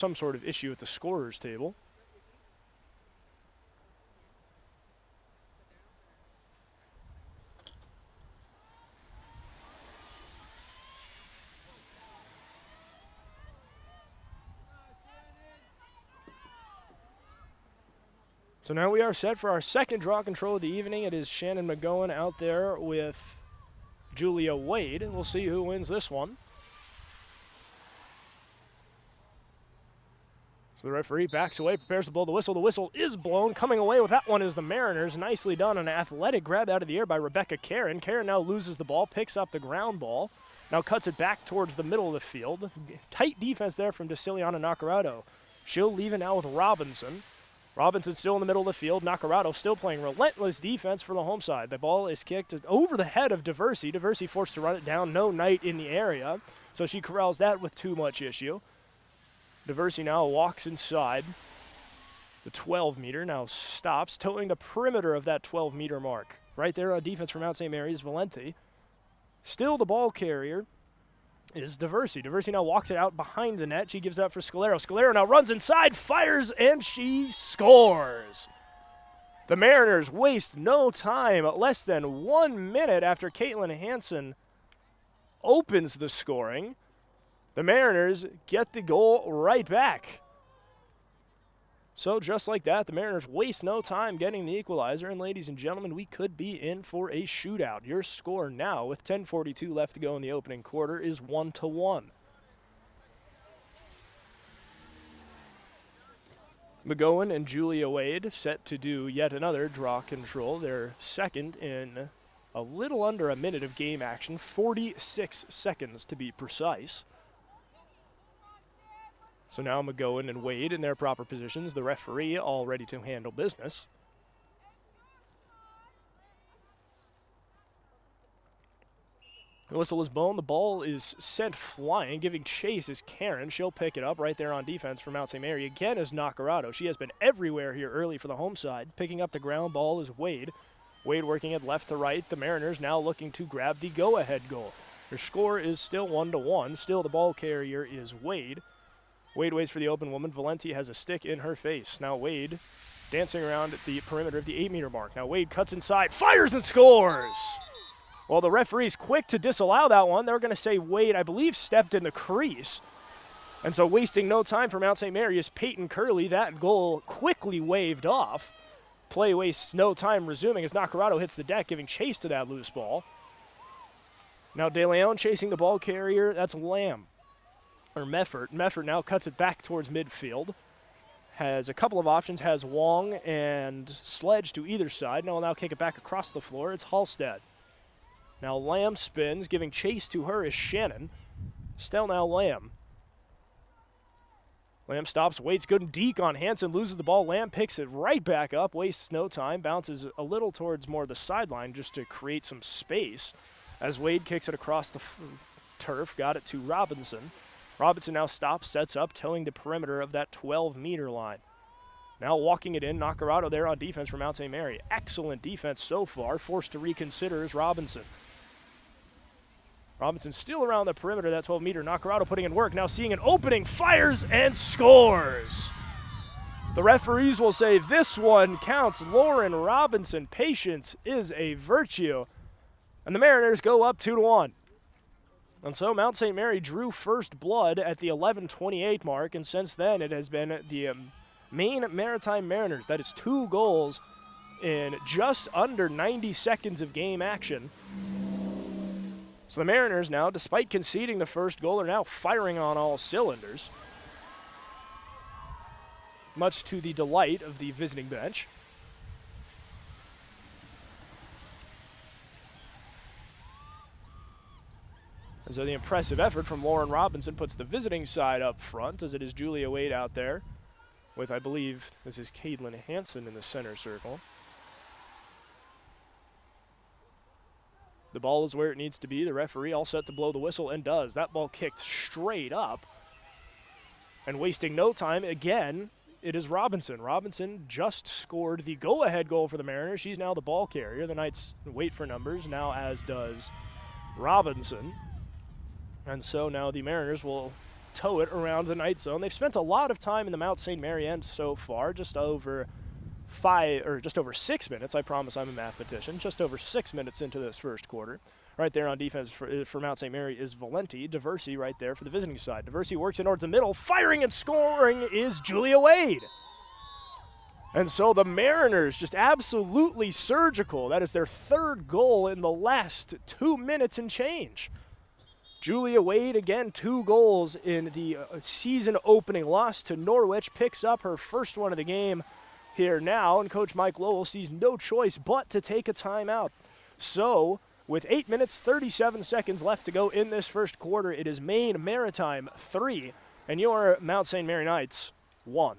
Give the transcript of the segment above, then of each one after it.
some sort of issue at the scorer's table. So now we are set for our second draw control of the evening. It is Shannon McGowan out there with Julia Wade. We'll see who wins this one. So the referee backs away, prepares to blow the whistle. The whistle is blown. Coming away with that one is the Mariners. Nicely done. An athletic grab out of the air by Rebecca Karen. Karen now loses the ball, picks up the ground ball. Now cuts it back towards the middle of the field. Tight defense there from DeCiliano Nacarado. She'll leave it now with Robinson. Robinson still in the middle of the field. Nacarado still playing relentless defense for the home side. The ball is kicked over the head of Diversey. Diversey forced to run it down. No Knight in the area. So she corrals that with too much issue. Diversey now walks inside the 12-meter, now stops, toeing the perimeter of that 12-meter mark. Right there on defense from Mount St. Mary's, Valenti. Still the ball carrier is Diversey. Diversey now walks it out behind the net. She gives it up for Scalero. Scalero now runs inside, fires, and she scores. The Mariners waste no time. Less than 1 minute after Caitlin Hansen opens the scoring, the Mariners get the goal right back. So just like that, the Mariners waste no time getting the equalizer. And ladies and gentlemen, we could be in for a shootout. Your score now, with 10:42 left to go in the opening quarter, is 1-1. McGowan and Julia Wade set to do yet another draw control. Their second in a little under a minute of game action, 46 seconds to be precise. So now McGowan and Wade in their proper positions. The referee all ready to handle business. The whistle is blown. The ball is sent flying. Giving chase is Karen. She'll pick it up right there on defense for Mount St. Mary. Again is Nacarado. She has been everywhere here early for the home side. Picking up the ground ball is Wade. Wade working it left to right. The Mariners now looking to grab the go-ahead goal. Their score is still 1-1. Still the ball carrier is Wade. Wade waits for the open woman. Valenti has a stick in her face. Now Wade dancing around at the perimeter of the 8-meter mark. Now Wade cuts inside, fires and scores! Well, the referee's quick to disallow that one. They're going to say Wade, I believe, stepped in the crease. And so wasting no time for Mount St. Mary is Peyton Curley. That goal quickly waved off. Play wastes no time resuming as Nacarado hits the deck, giving chase to that loose ball. Now De Leon chasing the ball carrier. That's Lamb. Or Meffert. Meffert now cuts it back towards midfield. Has a couple of options. Has Wong and Sledge to either side. Now will now kick it back across the floor. It's Halstead. Now Lamb spins. Giving chase to her is Shannon. Still now Lamb. Lamb stops, waits good and deep on Hansen. Loses the ball. Lamb picks it right back up. Wastes no time. Bounces a little towards more the sideline just to create some space. As Wade kicks it across the turf. Got it to Robinson. Robinson now stops, sets up, towing the perimeter of that 12-meter line. Now walking it in, Nacarado there on defense for Mount St. Mary. Excellent defense so far. Forced to reconsider is Robinson. Robinson still around the perimeter of that 12-meter. Nacarado putting in work. Now seeing an opening, fires and scores. The referees will say this one counts. Lauren Robinson. Patience is a virtue. And the Mariners go up 2-1. And so Mount St. Mary drew first blood at the 11:28 mark, and since then it has been the Maine Maritime Mariners. That is 2 goals in just under 90 seconds of game action. So the Mariners now, despite conceding the first goal, are now firing on all cylinders, much to the delight of the visiting bench. And so the impressive effort from Lauren Robinson puts the visiting side up front, as it is Julia Wade out there with, I believe, this is Caitlin Hansen in the center circle. The ball is where it needs to be. The referee all set to blow the whistle, and does. That ball kicked straight up. And wasting no time, again, it is Robinson. Robinson just scored the go-ahead goal for the Mariners. She's now the ball carrier. The Knights wait for numbers, now as does Robinson. And so now the Mariners will tow it around the night zone. They've spent a lot of time in the Mount St. Mary end so far, just over 6 minutes. I promise I'm a mathematician. Just over 6 minutes into this first quarter. Right there on defense for Mount St. Mary is Valenti. Diversey right there for the visiting side. Diversey works in towards the middle. Firing and scoring is Julia Wade. And so the Mariners just absolutely surgical. That is their third goal in the last 2 minutes and change. Julia Wade, again, 2 goals in the season opening loss to Norwich. Picks up her first one of the game here now. And Coach Mike Lowell sees no choice but to take a timeout. So with 8 minutes, 37 seconds left to go in this first quarter, it is Maine Maritime 3 and your Mount St. Mary Knights 1.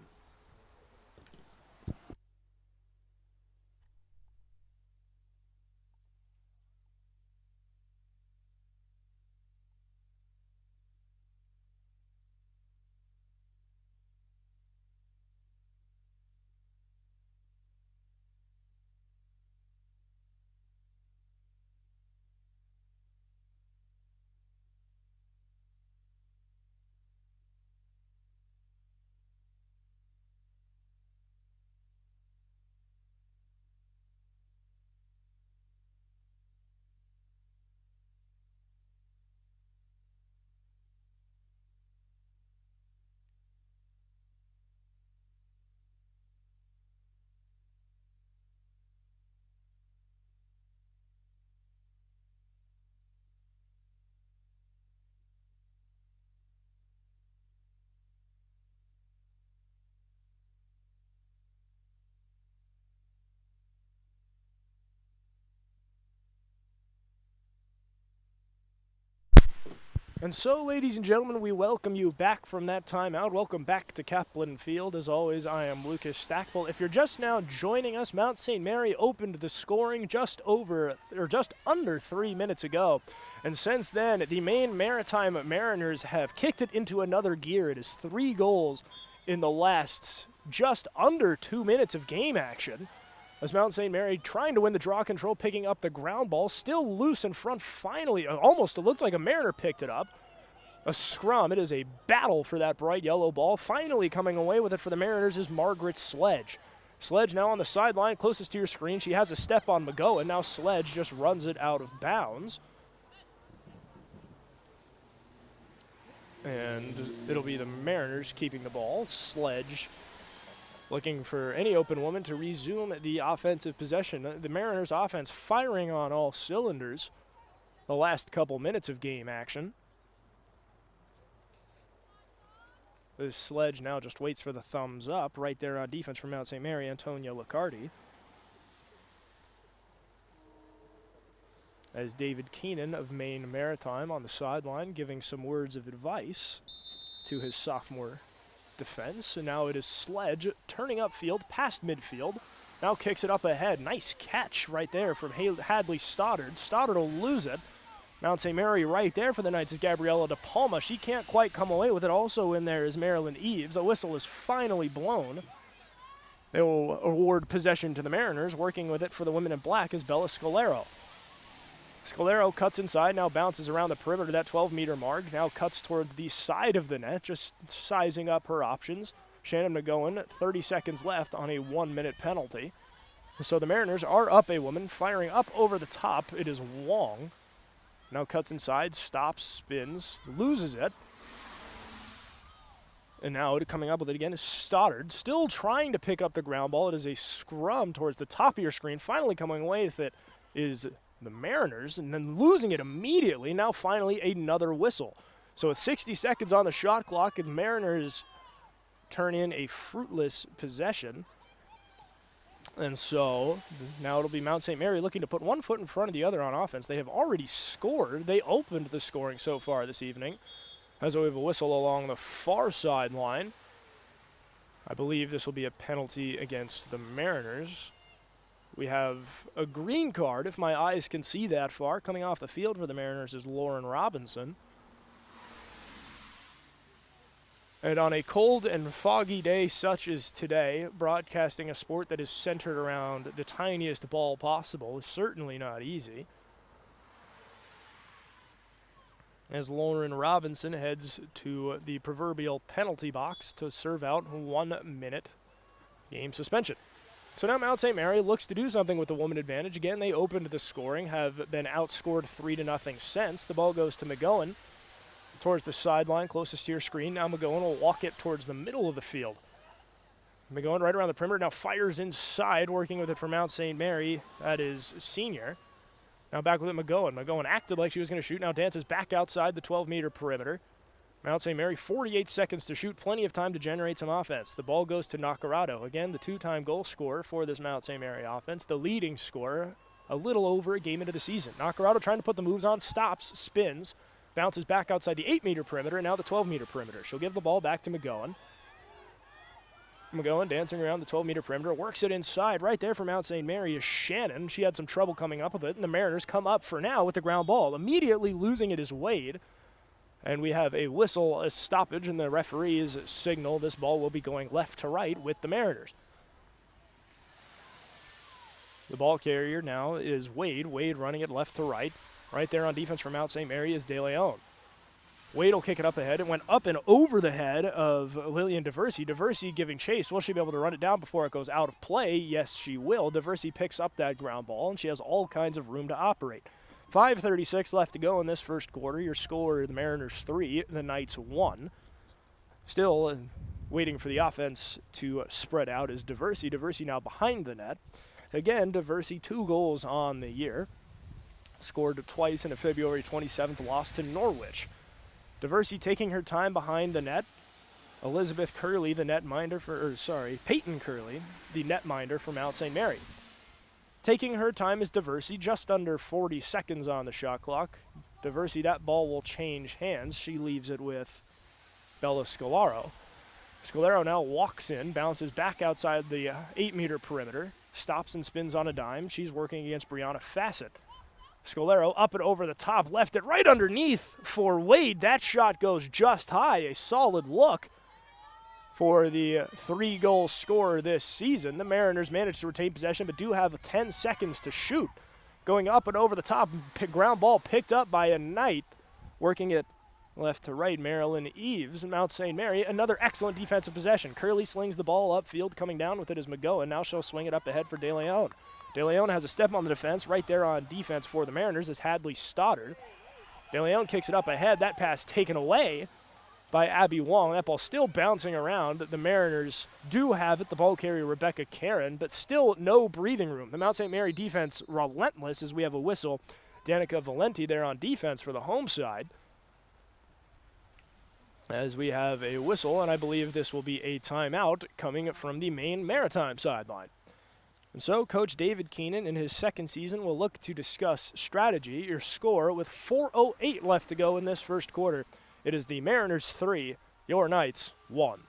And so, ladies and gentlemen, we welcome you back from that timeout. Welcome back to Kaplan Field. As always, I am Lucas Stackpole. If you're just now joining us, Mount St. Mary opened the scoring just under 3 minutes ago. And since then, the Maine Maritime Mariners have kicked it into another gear. It is 3 goals in the last just under 2 minutes of game action. As Mount St. Mary trying to win the draw control, picking up the ground ball, still loose in front finally. Almost, it looked like a Mariner picked it up. A scrum. It is a battle for that bright yellow ball. Finally coming away with it for the Mariners is Margaret Sledge. Sledge now on the sideline, closest to your screen. She has a step on McGowan. Now Sledge just runs it out of bounds. And it'll be the Mariners keeping the ball. Sledge looking for any open woman to resume the offensive possession. The Mariners offense firing on all cylinders the last couple minutes of game action. This Sledge now just waits for the thumbs up right there on defense from Mount St. Mary, Antonia Liccardi. As David Keenan of Maine Maritime on the sideline giving some words of advice to his sophomore defense. And now it is Sledge turning upfield past midfield. Now kicks it up ahead. Nice catch right there from Hadley Stoddard. Stoddard will lose it. Mount St. Mary right there for the Knights is Gabriella De Palma. She can't quite come away with it. Also in there is Marilyn Eves. A whistle is finally blown. They will award possession to the Mariners. Working with it for the women in black is Bella Scalero. Scalero cuts inside, now bounces around the perimeter to that 12-meter mark. Now cuts towards the side of the net, just sizing up her options. Shannon McGowan, 30 seconds left on a 1-minute penalty. So the Mariners are up a woman, firing up over the top. It is Wong. Now cuts inside, stops, spins, loses it. And now coming up with it again is Stoddard, still trying to pick up the ground ball. It is a scrum towards the top of your screen. Finally coming away with it is the Mariners, and then losing it immediately. Now finally another whistle. So with 60 seconds on the shot clock, the Mariners turn in a fruitless possession. And so now it'll be Mount St. Mary looking to put one foot in front of the other on offense. They have already scored. They opened the scoring so far this evening. As we have a whistle along the far sideline. I believe this will be a penalty against the Mariners. We have a green card, if my eyes can see that far. Coming off the field for the Mariners is Lauren Robinson. And on a cold and foggy day such as today, broadcasting a sport that is centered around the tiniest ball possible is certainly not easy. as Lauren Robinson heads to the proverbial penalty box to serve out 1 minute game suspension. So now Mount St. Mary looks to do something with the woman advantage. Again, they opened the scoring, have been outscored 3-0 since. The ball goes to McGowan towards the sideline, closest to your screen. Now McGowan will walk it towards the middle of the field. McGowan right around the perimeter, now fires inside, working with it for Mount St. Mary. That is senior. Now back with it, McGowan. McGowan acted like she was going to shoot, now dances back outside the 12-meter perimeter. Mount St. Mary, 48 seconds to shoot, plenty of time to generate some offense. The ball goes to Nacarado. Again, the 2-time goal scorer for this Mount St. Mary offense, the leading scorer a little over a game into the season. Nacarado trying to put the moves on, stops, spins, bounces back outside the 8-meter perimeter, and now the 12-meter perimeter. She'll give the ball back to McGowan. McGowan dancing around the 12-meter perimeter, works it inside. Right there for Mount St. Mary is Shannon. She had some trouble coming up with it, and the Mariners come up for now with the ground ball. Immediately losing it is Wade, and we have a whistle, a stoppage, and the referees signal this ball will be going left to right with the Mariners. The ball carrier now is Wade. Wade running it left to right. Right there on defense for Mount St. Mary is De Leon. Wade will kick it up ahead. It went up and over the head of Lillian DeVersey. DeVersey giving chase. Will she be able to run it down before it goes out of play? Yes, she will. DeVersey picks up that ground ball, and she has all kinds of room to operate. 5:36 left to go in this first quarter. Your score, the Mariners 3, the Knights 1. Still waiting for the offense to spread out is DeVersey. DeVersey now behind the net. Again, DeVersey 2 goals on the year. Scored twice in a February 27th loss to Norwich. DeVersey taking her time behind the net. Elizabeth Curley, the netminder Peyton Curley, the netminder for Mount St. Mary. Taking her time is DeVersey, just under 40 seconds on the shot clock. DeVersey, that ball will change hands. She leaves it with Bella Scolaro. Scolaro now walks in, bounces back outside the 8-meter perimeter, stops and spins on a dime. She's working against Brianna Fassett. Scolaro up and over the top, left it right underneath for Wade. That shot goes just high, a solid look for the 3-goal scorer this season. The Mariners managed to retain possession but do have 10 seconds to shoot. Going up and over the top, ground ball picked up by a Knight, working it left to right, Marilyn Eves. Mount St. Mary, another excellent defensive possession. Curley slings the ball upfield, coming down with it is McGowan. Now she'll swing it up ahead for De Leon. De Leon has a step on the defense. Right there on defense for the Mariners is Hadley Stoddard. De Leon kicks it up ahead. That pass taken away by Abby Wong. That ball still bouncing around. The Mariners do have it, the ball carrier Rebecca Karen, but still no breathing room. The Mount St. Mary defense relentless as we have a whistle. Danica Valenti there on defense for the home side. As we have a whistle, and I believe this will be a timeout coming from the Maine Maritime sideline. And so Coach David Keenan in his second season will look to discuss strategy. Your score with 4:08 left to go in this first quarter. It is the Mariners 3, your Knights 1.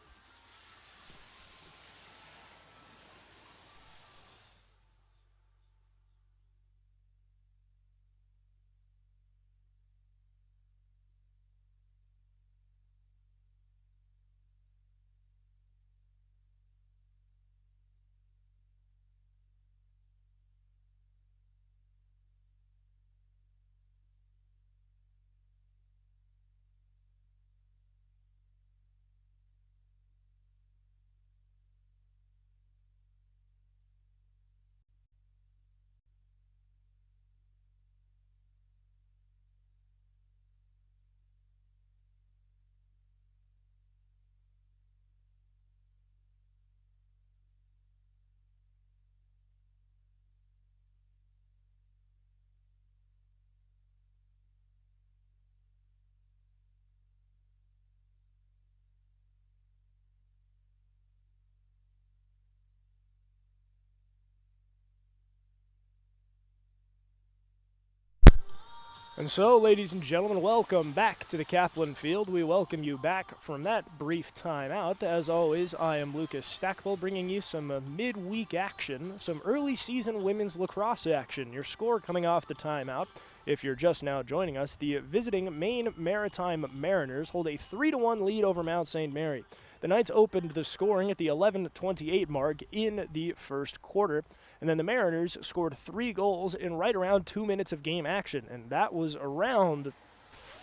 And so, ladies and gentlemen, welcome back to the Kaplan Field. We welcome you back from that brief timeout. As always, I am Lucas Stackpole, bringing you some midweek action, some early season women's lacrosse action. Your score coming off the timeout. If you're just now joining us, the visiting Maine Maritime Mariners hold a 3-1 lead over Mount St. Mary. The Knights opened the scoring at the 11:28 mark in the first quarter. And then the Mariners scored 3 goals in right around 2 minutes of game action. And that was around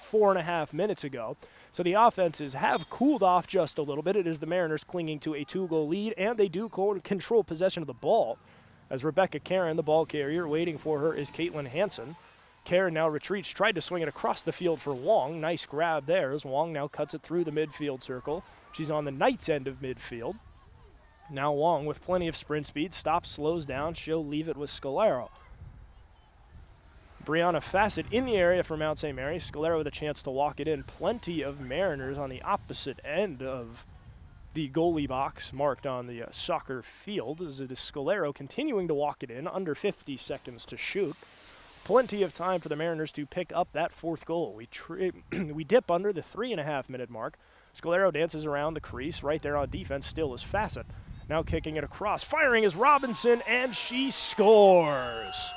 4.5 minutes ago. So the offenses have cooled off just a little bit. It is the Mariners clinging to a 2-goal lead, and they do control possession of the ball. As Rebecca Karen, the ball carrier, waiting for her is Caitlin Hansen. Karen now retreats, tried to swing it across the field for Wong. Nice grab there as Wong now cuts it through the midfield circle. She's on the Knights end of midfield. Now Wong with plenty of sprint speed, stops, slows down. She'll leave it with Scalero. Brianna Fassett in the area for Mount St. Mary. Scalero with a chance to walk it in. Plenty of Mariners on the opposite end of the goalie box marked on the soccer field. As it is Scalero continuing to walk it in. Under 50 seconds to shoot. Plenty of time for the Mariners to pick up that fourth goal. We dip under the 3.5-minute mark. Scalero dances around the crease. Right there on defense still is Fassett. Now kicking it across. Firing is Robinson, and she scores.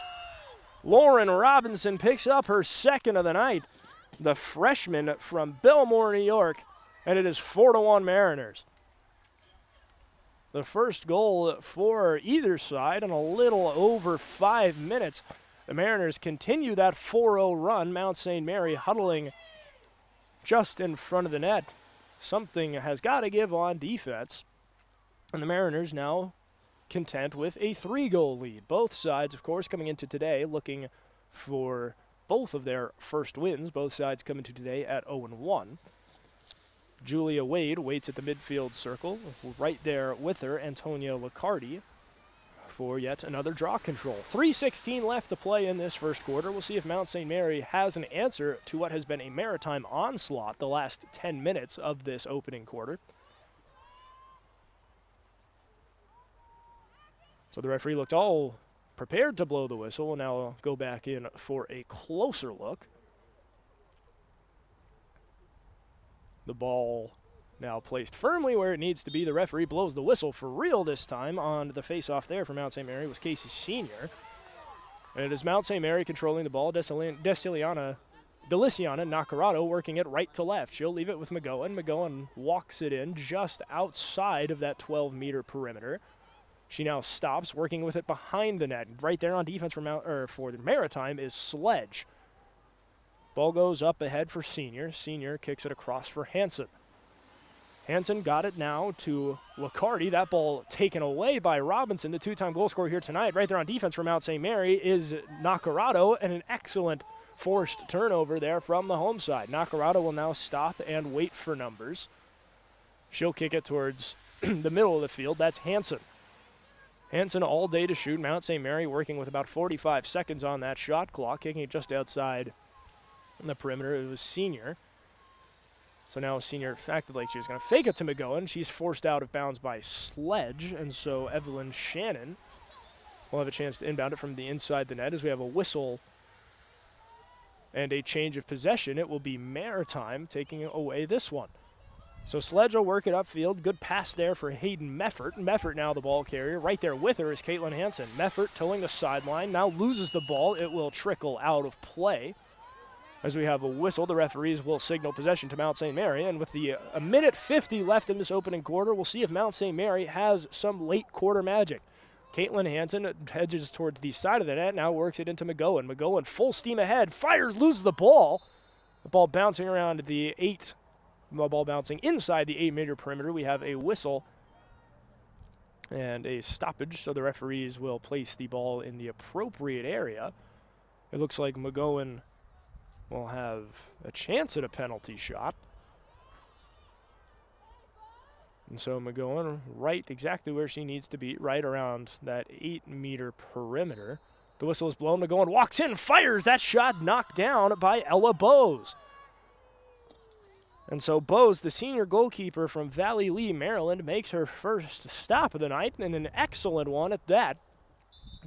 Lauren Robinson picks up her second of the night. The freshman from Belmore, New York, and it is 4-1 Mariners. The first goal for either side in a little over 5 minutes. The Mariners continue that 4-0 run. Mount St. Mary huddling just in front of the net. Something has got to give on defense. And the Mariners now content with a 3-goal lead. Both sides, of course, coming into today looking for both of their first wins. Both sides coming to today at 0-1. Julia Wade waits at the midfield circle. Right there with her, Antonia Liccardi, for yet another draw control. 3:16 left to play in this first quarter. We'll see if Mount St. Mary has an answer to what has been a Maritime onslaught the last 10 minutes of this opening quarter. So the referee looked all prepared to blow the whistle. We'll now go back in for a closer look. The ball now placed firmly where it needs to be. The referee blows the whistle for real this time. On the face-off there for Mount St. Mary was Casey Sr. And it is Mount St. Mary controlling the ball. Deliciana Nacarado working it right to left. She'll leave it with McGowan. McGowan walks it in just outside of that 12-meter perimeter. She now stops, working with it behind the net. Right there on defense for the Maritime is Sledge. Ball goes up ahead for Senior. Senior kicks it across for Hansen. Hansen got it now to Liccardi. That ball taken away by Robinson, the two-time goal scorer here tonight. Right there on defense for Mount St. Mary is Nacarado, and an excellent forced turnover there from the home side. Nacarado will now stop and wait for numbers. She'll kick it towards the middle of the field. That's Hansen. Hansen all day to shoot. Mount St. Mary working with about 45 seconds on that shot clock, kicking it just outside the perimeter. It was Senior. So now Senior acted like she was going to fake it to McGowan. She's forced out of bounds by Sledge, and so Evelyn Shannon will have a chance to inbound it from the inside the net as we have a whistle and a change of possession. It will be Maritime taking away this one. So Sledge will work it upfield. Good pass there for Hayden Meffert. Meffert now the ball carrier. Right there with her is Caitlin Hansen. Meffert towing the sideline. Now loses the ball. It will trickle out of play. As we have a whistle, the referees will signal possession to Mount St. Mary. And with the 1:50 left in this opening quarter, we'll see if Mount St. Mary has some late quarter magic. Caitlin Hansen hedges towards the side of the net. Now works it into McGowan. McGowan full steam ahead. Fires, loses the ball. The ball bouncing around the ball bouncing inside the 8-meter perimeter. We have a whistle and a stoppage, so the referees will place the ball in the appropriate area. It looks like McGowan will have a chance at a penalty shot. And so McGowan right exactly where she needs to be, right around that 8-meter perimeter. The whistle is blown. McGowan walks in, fires. That shot knocked down by Ella Bowes. And so Bowes, the senior goalkeeper from Valley Lee, Maryland, makes her first stop of the night, and an excellent one at that,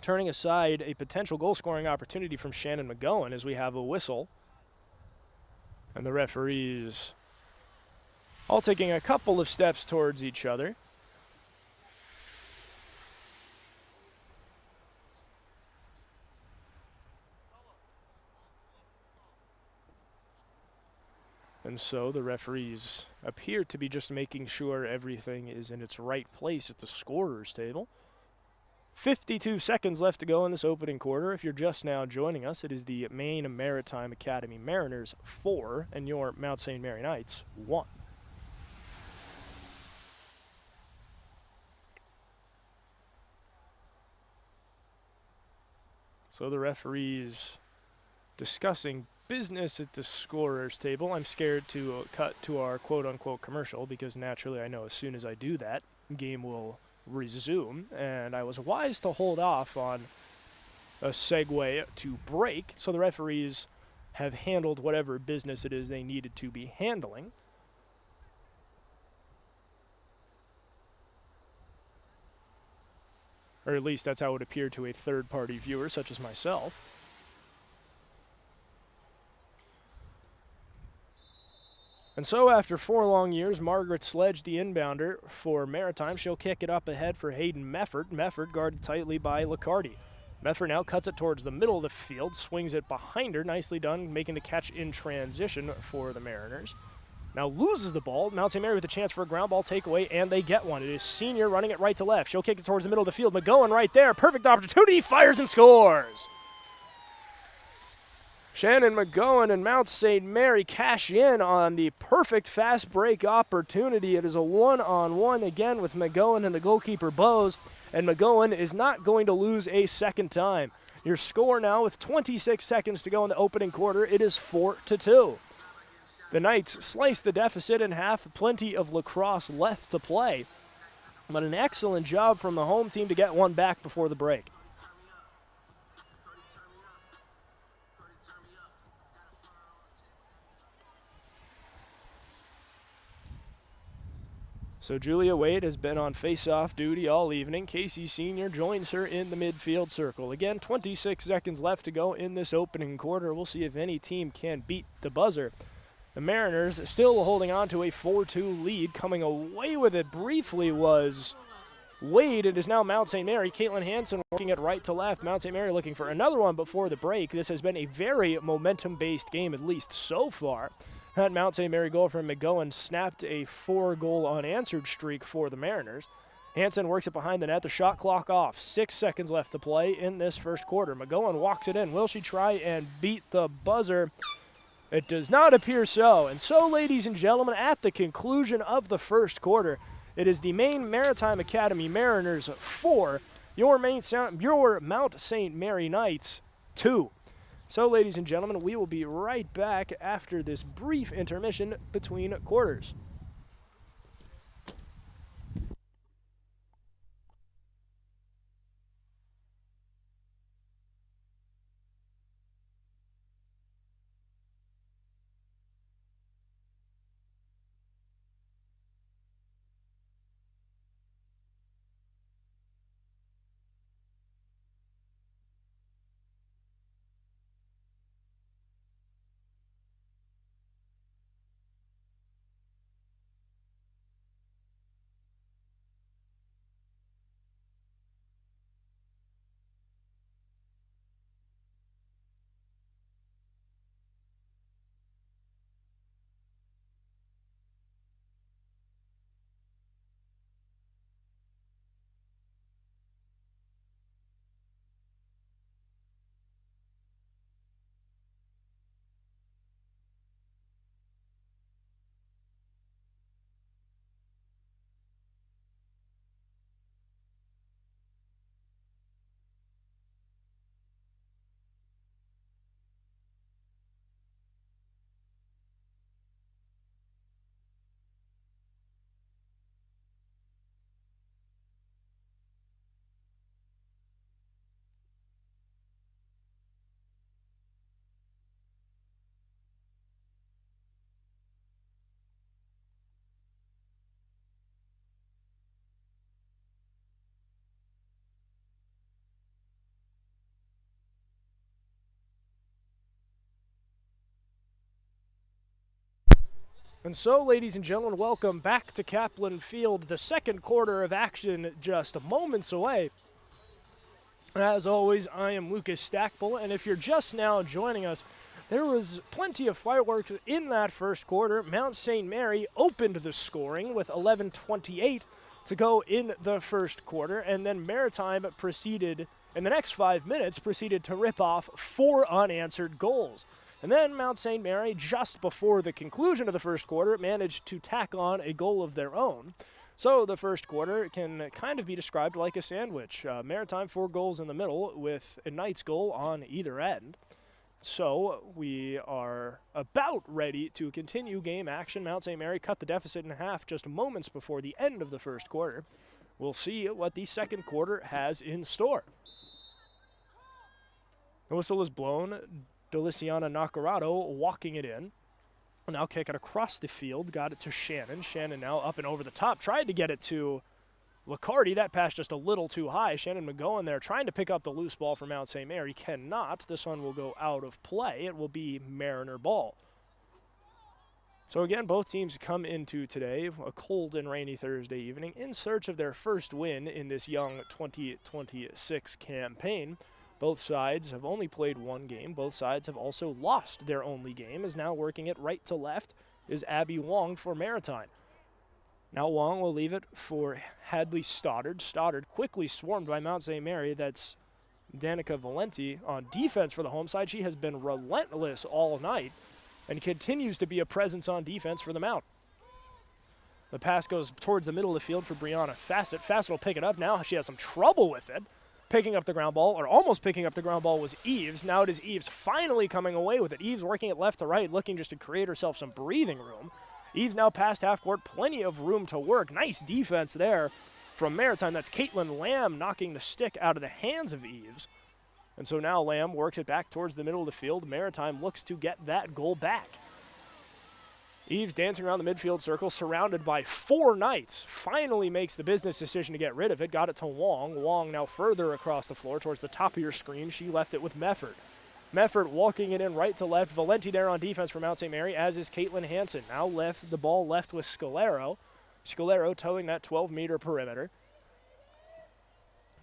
turning aside a potential goal-scoring opportunity from Shannon McGowan as we have a whistle. And the referees all taking a couple of steps towards each other. And so the referees appear to be just making sure everything is in its right place at the scorer's table. 52 seconds left to go in this opening quarter. If you're just now joining us, it is the Maine Maritime Academy Mariners 4 and your Mount St. Mary Knights 1. So the referees discussing business at the scorer's table. I'm scared to cut to our quote-unquote commercial because naturally I know as soon as I do that, game will resume, and I was wise to hold off on a segue to break, so the referees have handled whatever business it is they needed to be handling. Or at least that's how it would appear to a third-party viewer such as myself. And so after 4 long years, Margaret Sledge, the inbounder for Maritime, she'll kick it up ahead for Hayden Mefford. Mefford guarded tightly by Liccardi. Mefford now cuts it towards the middle of the field, swings it behind her. Nicely done, making the catch in transition for the Mariners. Now loses the ball. Mount St. Mary with a chance for a ground ball takeaway, and they get one. It is Senior running it right to left. She'll kick it towards the middle of the field. McGowan right there. Perfect opportunity. Fires and scores. Shannon McGowan and Mount St. Mary cash in on the perfect fast break opportunity. It is a one-on-one again with McGowan and the goalkeeper Bose, and McGowan is not going to lose a second time. Your score now with 26 seconds to go in the opening quarter, it is 4-2. The Knights slice the deficit in half, plenty of lacrosse left to play, but an excellent job from the home team to get one back before the break. So Julia Wade has been on face-off duty all evening. Casey Senior joins her in the midfield circle. Again, 26 seconds left to go in this opening quarter. We'll see if any team can beat the buzzer. The Mariners still holding on to a 4-2 lead. Coming away with it briefly was Wade. It is now Mount St. Mary. Caitlin Hansen working it right to left. Mount St. Mary looking for another one before the break. This has been a very momentum-based game, at least so far. That Mount St. Mary goal from McGowan snapped a 4-goal unanswered streak for the Mariners. Hansen works it behind the net. The shot clock off. 6 seconds left to play in this first quarter. McGowan walks it in. Will she try and beat the buzzer? It does not appear so. And so, ladies and gentlemen, at the conclusion of the first quarter, it is the Maine Maritime Academy Mariners 4, your Mount St. Mary Knights 2. So, ladies and gentlemen, we will be right back after this brief intermission between quarters. And so, ladies and gentlemen, welcome back to Kaplan Field. The second quarter of action just moments away. As always, I am Lucas Stackpole, and if you're just now joining us, there was plenty of fireworks in that first quarter. Mount St. Mary opened the scoring with 11:28 to go in the first quarter, and then Maritime proceeded, in the next 5 minutes, proceeded to rip off 4 unanswered goals. And then Mount St. Mary, just before the conclusion of the first quarter, managed to tack on a goal of their own. So the first quarter can kind of be described like a sandwich. Maritime 4 goals in the middle with a Knights goal on either end. So we are about ready to continue game action. Mount St. Mary cut the deficit in half just moments before the end of the first quarter. We'll see what the second quarter has in store. The whistle is blown. Deliciana Nacarado walking it in. Now kick it across the field. Got it to Shannon. Shannon now up and over the top. Tried to get it to Licardi. That pass just a little too high. Shannon McGowan there trying to pick up the loose ball for Mount St. Mary. Cannot. This one will go out of play. It will be Mariner ball. So again, both teams come into today, a cold and rainy Thursday evening, in search of their first win in this young 2026 campaign. Both sides have only played 1 game. Both sides have also lost their only game, as now working it right to left is Abby Wong for Maritime. Now Wong will leave it for Hadley Stoddard. Stoddard quickly swarmed by Mount St. Mary. That's Danica Valenti on defense for the home side. She has been relentless all night and continues to be a presence on defense for the Mount. The pass goes towards the middle of the field for Brianna Fassett. Fassett will pick it up now. She has some trouble with it. Picking up the ground ball, or almost picking up the ground ball, was Eves. Now it is Eves finally coming away with it. Eves working it left to right, looking just to create herself some breathing room. Eves now past half court, plenty of room to work. Nice defense there from Maritime. That's Caitlin Lamb knocking the stick out of the hands of Eves. And so now Lamb works it back towards the middle of the field. Maritime looks to get that goal back. Eves dancing around the midfield circle, surrounded by 4 Knights. Finally makes the business decision to get rid of it. Got it to Wong. Wong now further across the floor towards the top of your screen. She left it with Mefford. Mefford walking it in right to left. Valenti there on defense for Mount St. Mary, as is Caitlin Hansen. Now left the ball left with Scalero. Scalero towing that 12-meter perimeter.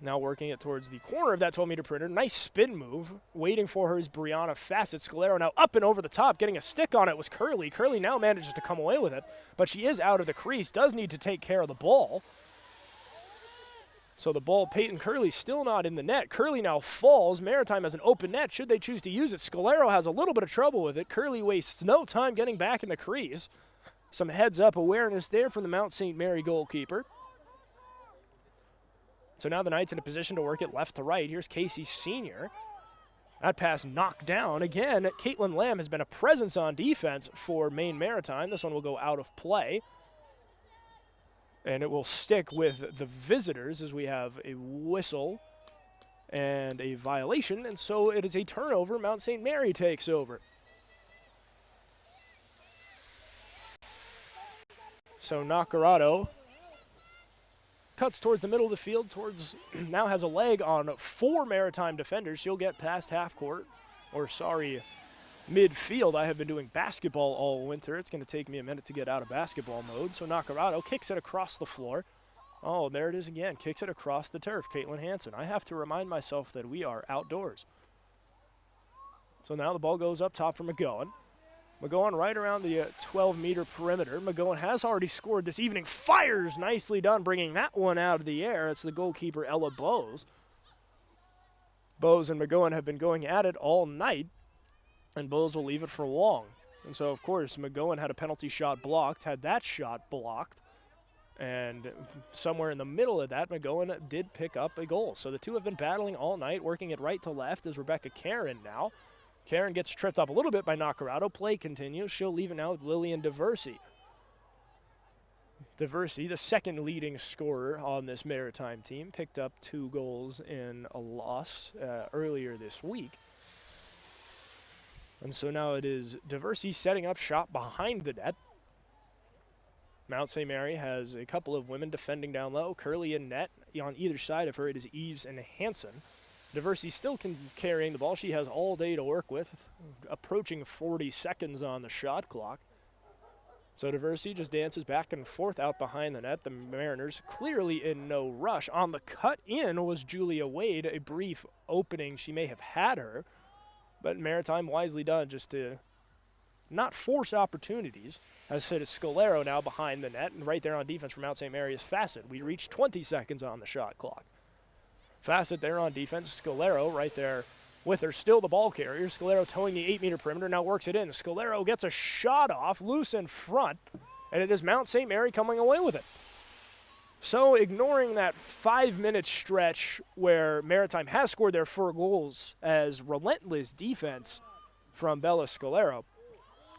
Now working it towards the corner of that 12-meter perimeter. Nice spin move. Waiting for her is Brianna Fassett. Scalero now up and over the top. Getting a stick on it was Curley. Curley now manages to come away with it, but she is out of the crease. Does need to take care of the ball. So the ball, Peyton Curley, still not in the net. Curley now falls. Maritime has an open net should they choose to use it. Scalero has a little bit of trouble with it. Curley wastes no time getting back in the crease. Some heads-up awareness there from the Mount St. Mary goalkeeper. So now the Knights in a position to work it left to right. Here's Casey Sr. That pass knocked down. Again, Caitlin Lamb has been a presence on defense for Maine Maritime. This one will go out of play. And it will stick with the visitors as we have a whistle and a violation. And so it is a turnover. Mount St. Mary takes over. So Nacarado cuts towards the middle of the field, now has a leg on 4 Maritime defenders. She'll get past half court, midfield. I have been doing basketball all winter. It's going to take me a minute to get out of basketball mode. So Nacarado kicks it across the floor. Oh, there it is again. Kicks it across the turf. Caitlin Hansen. I have to remind myself that we are outdoors. So now the ball goes up top for McGowan. McGowan right around the 12-meter perimeter. McGowan has already scored this evening. Fires, nicely done, bringing that one out of the air. It's the goalkeeper, Ella Bowes. Bowes and McGowan have been going at it all night, and Bowes will leave it for Wong. And so, of course, McGowan had a penalty shot blocked, had that shot blocked, and somewhere in the middle of that, McGowan did pick up a goal. So the two have been battling all night, working it right to left is Rebecca Karen now. Karen gets tripped up a little bit by Nacarado. Play continues. She'll leave it now with Lillian DeVersey. DeVersey, the second leading scorer on this Maritime team, picked up 2 goals in a loss earlier this week. And so now it is DeVersey setting up shop behind the net. Mount St. Mary has a couple of women defending down low. Curley in net. On either side of her, it is Eves and Hansen. DeVersey still carrying the ball. She has all day to work with, approaching 40 seconds on the shot clock. So DeVersey just dances back and forth out behind the net. The Mariners clearly in no rush. On the cut in was Julia Wade, a brief opening. She may have had her, but Maritime wisely done just to not force opportunities. As it is Scalero now behind the net, and right there on defense from Mount St. Mary is Fassett. We reach 20 seconds on the shot clock. Fassett there on defense. Scalero right there with her, still the ball carrier. Scalero towing the 8-meter perimeter, now works it in. Scalero gets a shot off, loose in front, and it is Mount St. Mary coming away with it. So ignoring that 5-minute stretch where Maritime has scored their 4 goals as relentless defense from Bella Scalero.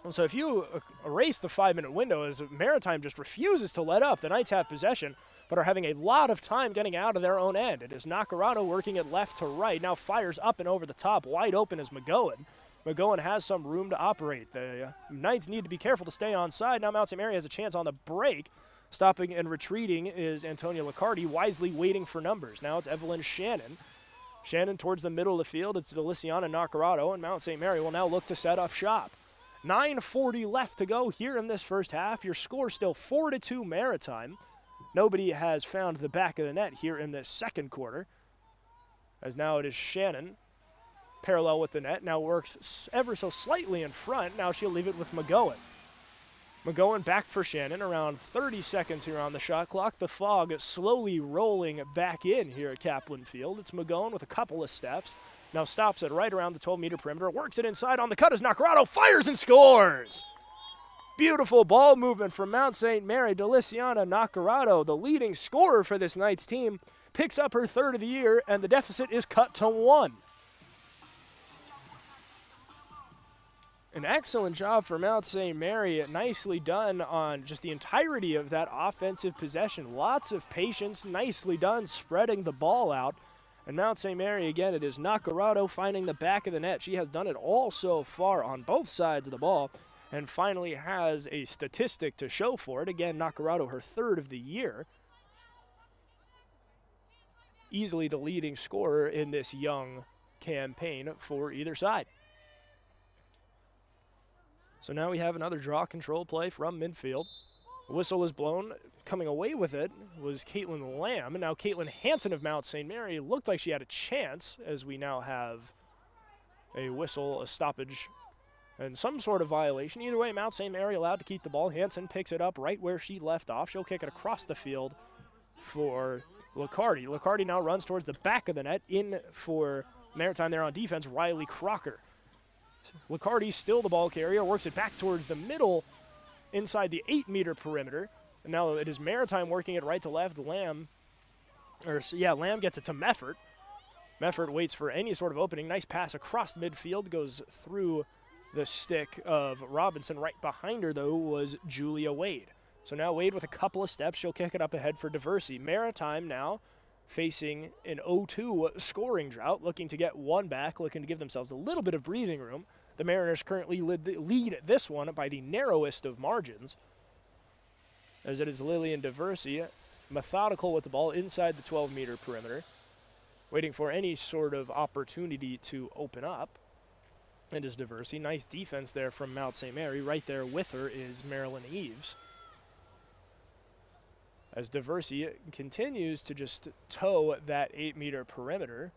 And so if you erase the 5-minute window, as Maritime just refuses to let up, the Knights have possession, but are having a lot of time getting out of their own end. It is Nacarado working it left to right, now fires up and over the top, wide open is McGowan. McGowan has some room to operate. The Knights need to be careful to stay onside. Now Mount St. Mary has a chance on the break. Stopping and retreating is Antonia Liccardi, wisely waiting for numbers. Now it's Evelyn Shannon. Shannon towards the middle of the field. It's Deliciana Nacarado, and Mount St. Mary will now look to set up shop. 9:40 left to go here in this first half. Your score still 4-2 Maritime. Nobody has found the back of the net here in this second quarter, as now it is Shannon parallel with the net. Now works ever so slightly in front. Now she'll leave it with McGowan. McGowan back for Shannon, around 30 seconds here on the shot clock. The fog slowly rolling back in here at Kaplan Field. It's McGowan with a couple of steps. Now stops it right around the 12-meter perimeter, works it inside on the cut as Nacarado fires and scores! Beautiful ball movement from Mount St. Mary. Deliciana Nacarado, the leading scorer for this Knights team, picks up her 3rd of the year, and the deficit is cut to 1. An excellent job for Mount St. Mary. Nicely done on just the entirety of that offensive possession. Lots of patience. Nicely done spreading the ball out. And Mount St. Mary, again, it is Nacarado finding the back of the net. She has done it all so far on both sides of the ball and finally has a statistic to show for it. Again, Nacarado, her 3rd of the year. Easily the leading scorer in this young campaign for either side. So now we have another draw control play from midfield. Whistle is blown. Coming away with it was Caitlin Lamb. And now Caitlin Hansen of Mount St. Mary looked like she had a chance, as we now have a whistle, a stoppage, and some sort of violation. Either way, Mount St. Mary allowed to keep the ball. Hansen picks it up right where she left off. She'll kick it across the field for Liccardi. Liccardi now runs towards the back of the net. In for Maritime there on defense, Riley Crocker. Liccardi, still the ball carrier, works it back towards the middle inside the 8-meter perimeter. And now it is Maritime working it right to left. Lamb gets it to Meffert. Meffert waits for any sort of opening. Nice pass across the midfield, goes through the stick of Robinson. Right behind her, though, was Julia Wade. So now Wade with a couple of steps. She'll kick it up ahead for Diversey. Maritime now facing an 0-2 scoring drought, looking to get one back, looking to give themselves a little bit of breathing room. The Mariners currently lead this one by the narrowest of margins, as it is Lillian Diversey, methodical with the ball inside the 12-meter perimeter, waiting for any sort of opportunity to open up. And is Diversey. Nice defense there from Mount St. Mary. Right there with her is Marilyn Eves, as Diversey continues to just tow that 8-meter perimeter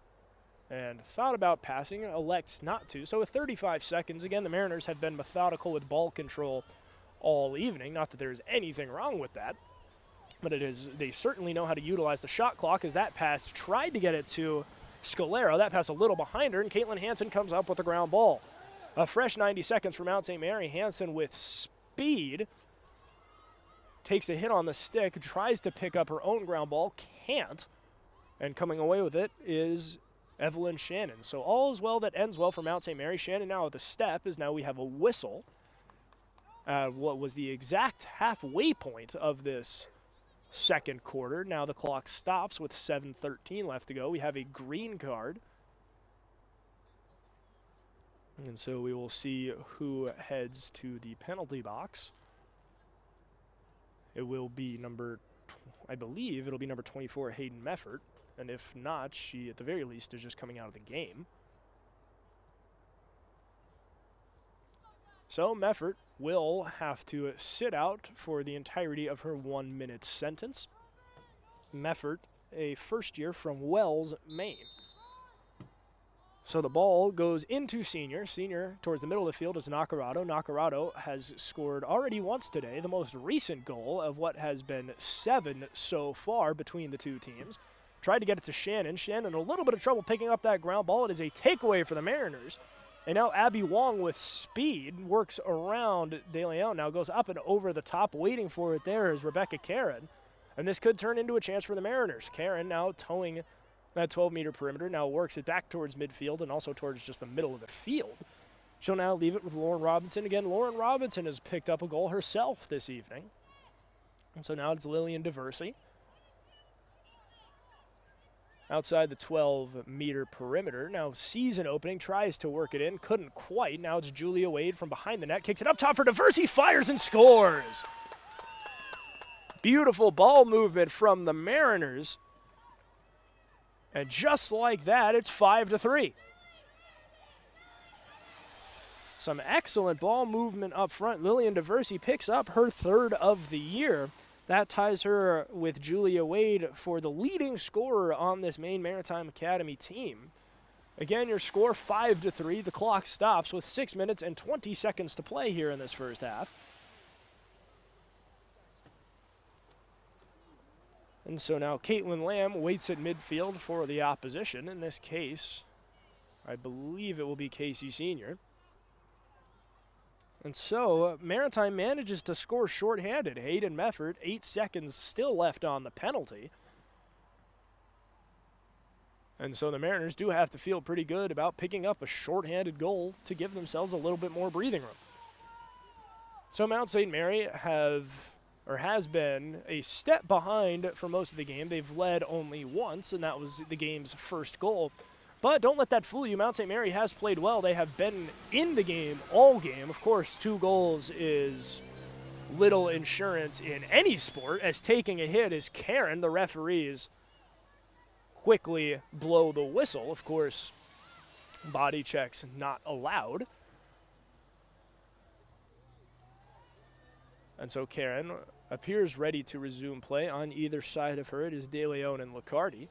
and thought about passing, elects not to. So with 35 seconds, again, the Mariners have been methodical with ball control all evening. Not that there's anything wrong with that, but they certainly know how to utilize the shot clock, as that pass tried to get it to Scalero. That pass a little behind her, and Caitlin Hansen comes up with a ground ball. A fresh 90 seconds for Mount St. Mary. Hansen with speed takes a hit on the stick, tries to pick up her own ground ball, can't, and coming away with it is Evelyn Shannon. So all is well that ends well for Mount St. Mary. Shannon now at the step, as now we have a whistle. What was the exact halfway point of this second quarter. Now the clock stops with 7:13 left to go. We have a green card. And so we will see who heads to the penalty box. It will be I believe it'll be number 24, Hayden Meffert. And if not, she, at the very least, is just coming out of the game. So Meffert will have to sit out for the entirety of her 1-minute sentence. Meffert, a first year from Wells, Maine. So the ball goes into Senior. Senior towards the middle of the field is Nacarado. Nacarado has scored already once today, the most recent goal of what has been 7 so far between the two teams. Tried to get it to Shannon. Shannon a little bit of trouble picking up that ground ball. It is a takeaway for the Mariners. And now Abby Wong with speed works around De Leon. Now goes up and over the top. Waiting for it there is Rebecca Karen. And this could turn into a chance for the Mariners. Karen now towing that 12-meter perimeter, now works it back towards midfield and also towards just the middle of the field. She'll now leave it with Lauren Robinson. Again, Lauren Robinson has picked up a goal herself this evening. And so now it's Lillian Diversey. Outside the 12-meter perimeter. Now season opening, tries to work it in, couldn't quite. Now it's Julia Wade from behind the net, kicks it up top for Diversey, fires and scores. Beautiful ball movement from the Mariners. And just like that, it's 5-3. Some excellent ball movement up front. Lillian Diversey picks up her 3rd of the year. That ties her with Julia Wade for the leading scorer on this Maine Maritime Academy team. Again, your score 5-3. The clock stops with 6 minutes and 20 seconds to play here in this first half. And so now Caitlin Lamb waits at midfield for the opposition. In this case, I believe it will be Casey Senior. And so Maritime manages to score shorthanded. Hayden Meffert, 8 seconds still left on the penalty. And so the Mariners do have to feel pretty good about picking up a shorthanded goal to give themselves a little bit more breathing room. So Mount St. Mary has been a step behind for most of the game. They've led only once, and that was the game's first goal. But don't let that fool you. Mount St. Mary has played well. They have been in the game all game. Of course, 2 goals is little insurance in any sport, as taking a hit is Karen. The referees quickly blow the whistle. Of course, body checks not allowed. And so Karen appears ready to resume play. On either side of her, it is De Leon and Licardi.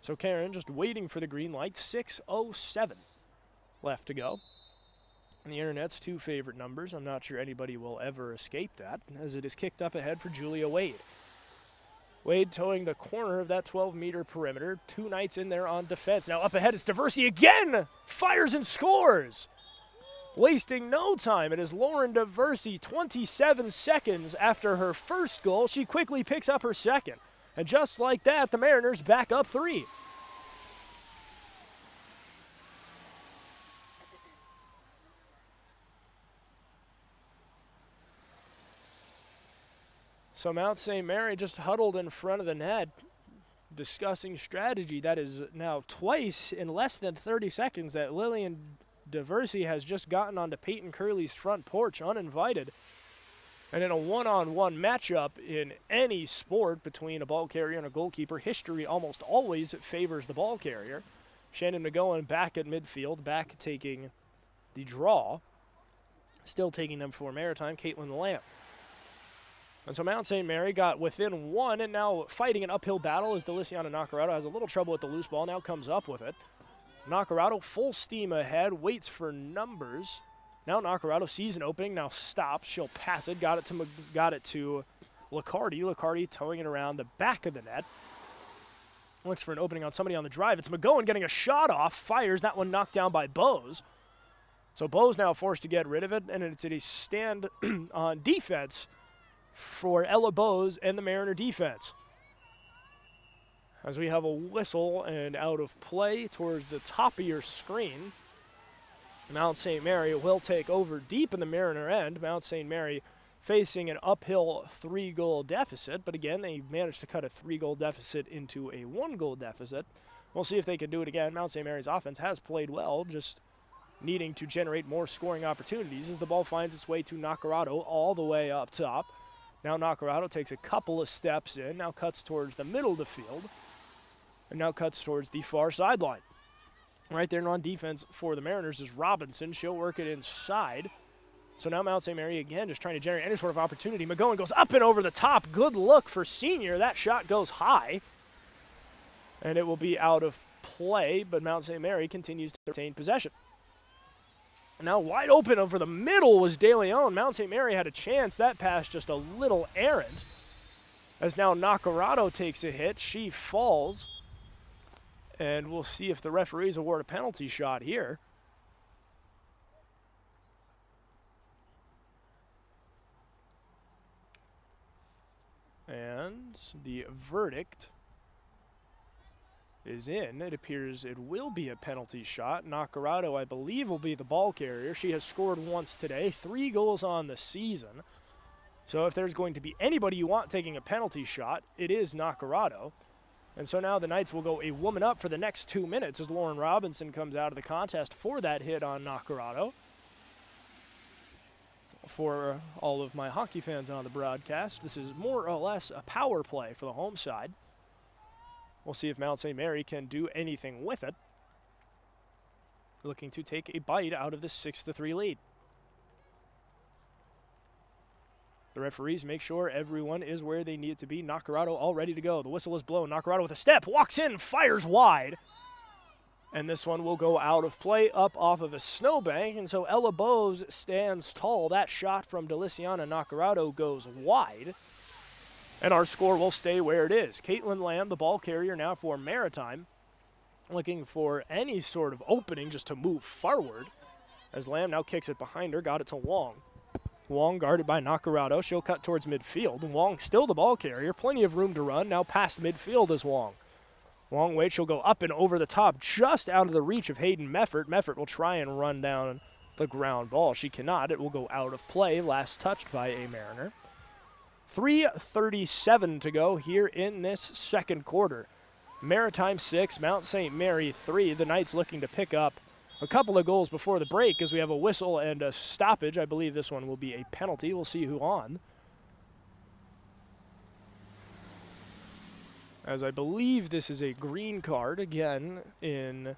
So Karen just waiting for the green light. 6:07 left to go. And the Internet's 2 favorite numbers. I'm not sure anybody will ever escape that, as it is kicked up ahead for Julia Wade. Wade towing the corner of that 12-meter perimeter. 2 Knights in there on defense. Now up ahead, it's Diversey again! Fires and scores! Wasting no time, it is Lauren Diversey, 27 seconds after her first goal. She quickly picks up her second. And just like that, the Mariners back up 3. So Mount St. Mary just huddled in front of the net, discussing strategy. That is now twice in less than 30 seconds that Lillian Diversey has just gotten onto Peyton Curley's front porch uninvited. And in a one-on-one matchup in any sport between a ball carrier and a goalkeeper, history almost always favors the ball carrier. Shannon McGowan back at midfield, back taking the draw. Still taking them for Maritime, Caitlin Lamb. And so Mount St. Mary got within 1 and now fighting an uphill battle as Deliciana Nacarado has a little trouble with the loose ball, now comes up with it. Nacarado full steam ahead, waits for numbers. Now Nacarado sees an opening, now stops. She'll pass it, got it to Licardi. Licardi towing it around the back of the net. Looks for an opening on somebody on the drive. It's McGowan getting a shot off, fires. That one knocked down by Bose. So Bose now forced to get rid of it, and it's a stand on defense for Ella Bose and the Mariner defense. As we have a whistle and out of play towards the top of your screen. Mount St. Mary will take over deep in the Mariner end. Mount St. Mary facing an uphill 3-goal deficit, but again, they managed to cut a 3-goal deficit into a 1-goal deficit. We'll see if they can do it again. Mount St. Mary's offense has played well, just needing to generate more scoring opportunities as the ball finds its way to Nacarado all the way up top. Now Nacarado takes a couple of steps in, now cuts towards the middle of the field, and now cuts towards the far sideline. Right there on defense for the Mariners is Robinson. She'll work it inside. So now Mount St. Mary again just trying to generate any sort of opportunity. McGowan goes up and over the top. Good look for Senior. That shot goes high. And it will be out of play, but Mount St. Mary continues to retain possession. Now wide open over the middle was De Leon. Mount St. Mary had a chance. That pass just a little errant. As now Nacarado takes a hit. She falls. And we'll see if the referees award a penalty shot here. And the verdict is in. It appears it will be a penalty shot. Nacarado, I believe, will be the ball carrier. She has scored once today, 3 goals on the season. So if there's going to be anybody you want taking a penalty shot, it is Nacarado. And so now the Knights will go a woman up for the next 2 minutes as Lauren Robinson comes out of the contest for that hit on Nacarado. For all of my hockey fans on the broadcast, this is more or less a power play for the home side. We'll see if Mount St. Mary can do anything with it. Looking to take a bite out of this 6-3 lead. The referees make sure everyone is where they need to be. Nacarado all ready to go. The whistle is blown. Nacarado with a step, walks in, fires wide. And this one will go out of play up off of a snowbank. And so Ella Bowes stands tall. That shot from Deliciana Nacarado goes wide. And our score will stay where it is. Caitlin Lamb, the ball carrier now for Maritime, looking for any sort of opening just to move forward. As Lamb now kicks it behind her, got it to Wong. Wong guarded by Nacarado. She'll cut towards midfield. Wong still the ball carrier. Plenty of room to run. Now past midfield is Wong. Long way, she'll go up and over the top, just out of the reach of Hayden Meffert. Meffert will try and run down the ground ball. She cannot. It will go out of play, last touched by a Mariner. 3:37 to go here in this second quarter. Maritime 6, Mount St. Mary 3. The Knights looking to pick up a couple of goals before the break as we have a whistle and a stoppage. I believe this one will be a penalty. We'll see who on. As I believe this is a green card, again, in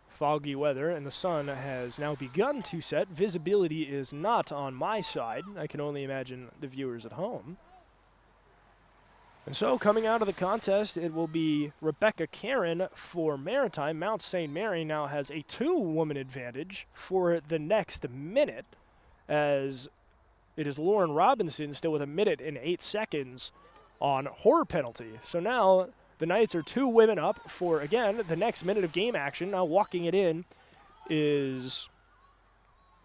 foggy weather, and the sun has now begun to set. Visibility is not on my side. I can only imagine the viewers at home. And so, coming out of the contest, it will be Rebecca Karen for Maritime. Mount St. Mary now has a 2-woman advantage for the next minute, as it is Lauren Robinson still with 1 minute and 8 seconds on her penalty. So now the Knights are 2 women up for, again, the next minute of game action. Now walking it in is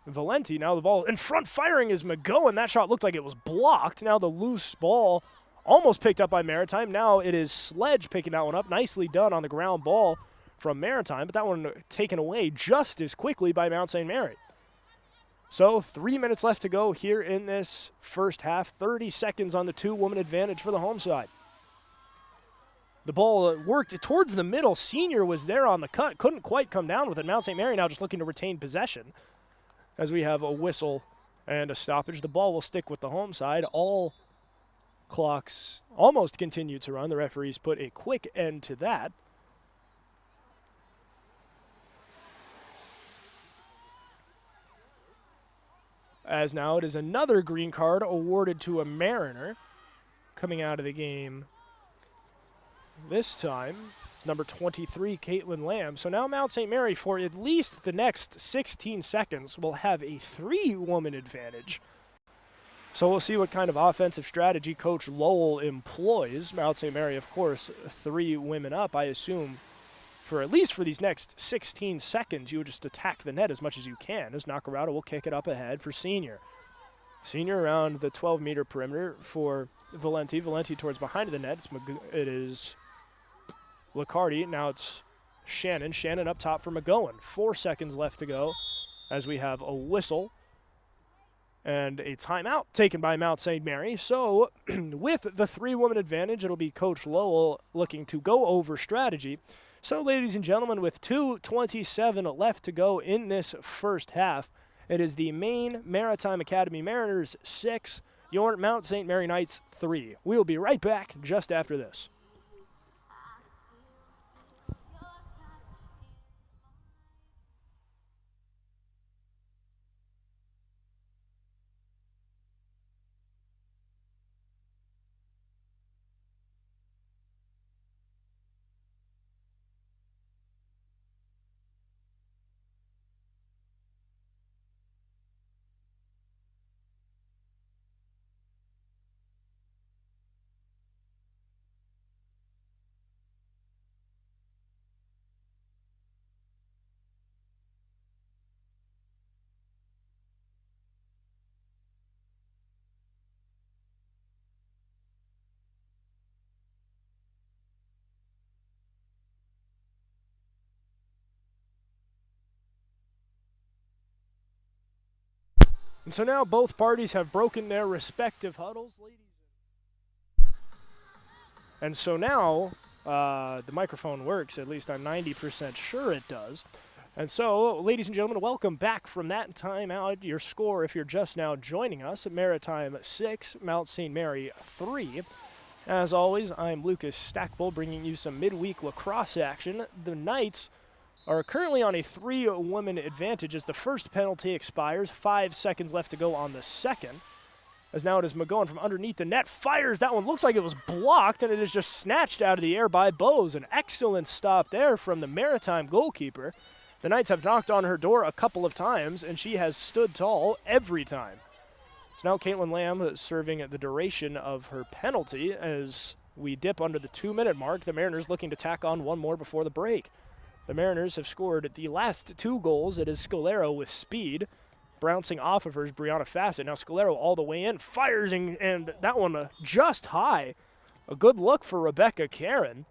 Valenti. Now the ball in front firing is McGowan. That shot looked like it was blocked. Now the loose ball almost picked up by Maritime. Now it is Sledge picking that one up. Nicely done on the ground ball from Maritime, but that one taken away just as quickly by Mount St. Mary. So 3 minutes left to go here in this first half. 30 seconds on the 2-woman advantage for the home side. The ball worked towards the middle. Senior was there on the cut. Couldn't quite come down with it. Mount St. Mary now just looking to retain possession as we have a whistle and a stoppage. The ball will stick with the home side. All clocks almost continue to run. The referees put a quick end to that. As now it is another green card awarded to a Mariner coming out of the game. This time, number 23, Caitlin Lamb. So now Mount St. Mary, for at least the next 16 seconds, will have a 3-woman advantage. So we'll see what kind of offensive strategy Coach Lowell employs. Mount St. Mary, of course, 3 women up. I assume for at least for these next 16 seconds, you would just attack the net as much as you can, as Nacarado will kick it up ahead for Senior. Senior around the 12-meter perimeter for Valenti. Valenti towards behind the net. It is Licardi. Now it's Shannon. Shannon up top for McGowan. 4 seconds left to go as we have a whistle and a timeout taken by Mount St. Mary. So with the 3-woman advantage, it'll be Coach Lowell looking to go over strategy. So, ladies and gentlemen, with 2:27 left to go in this first half, it is the Maine Maritime Academy Mariners 6, your Mount St. Mary Knights 3. We will be right back just after this. And so now both parties have broken their respective huddles, ladies. And so now the microphone works, at least I'm 90% sure it does. And so, ladies and gentlemen, welcome back from that time out. Your score, if you're just now joining us, Maritime 6, Mount St. Mary 3. As always, I'm Lucas Stackpole, bringing you some midweek lacrosse action. The Knights are currently on a 3-woman advantage as the first penalty expires. 5 seconds left to go on the second. As now it is McGowan from underneath the net, fires. That one looks like it was blocked, and it is just snatched out of the air by Bose. An excellent stop there from the Maritime goalkeeper. The Knights have knocked on her door a couple of times, and she has stood tall every time. So now Caitlin Lamb serving the duration of her penalty as we dip under the 2-minute mark. The Mariners looking to tack on one more before the break. The Mariners have scored the last 2 goals. It is Scalero with speed. Bouncing off of her is Brianna Fassett. Now Scalero all the way in, fires, and that one just high. A good look for Rebecca Karen.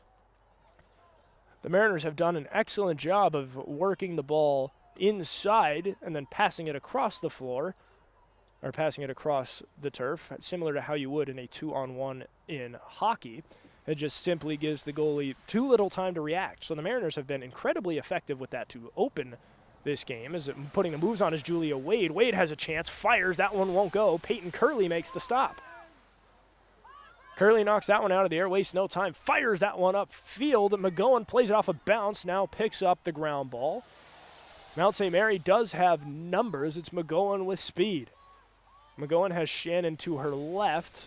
The Mariners have done an excellent job of working the ball inside and then passing it across the floor, or passing it across the turf, similar to how you would in a 2-on-1 in hockey. It just simply gives the goalie too little time to react. So the Mariners have been incredibly effective with that to open this game. As putting the moves on is Julia Wade. Wade has a chance, fires, that one won't go. Peyton Curley makes the stop. Curley knocks that one out of the air, wastes no time, fires that one up field. McGowan plays it off a bounce, now picks up the ground ball. Mount St. Mary does have numbers. It's McGowan with speed. McGowan has Shannon to her left.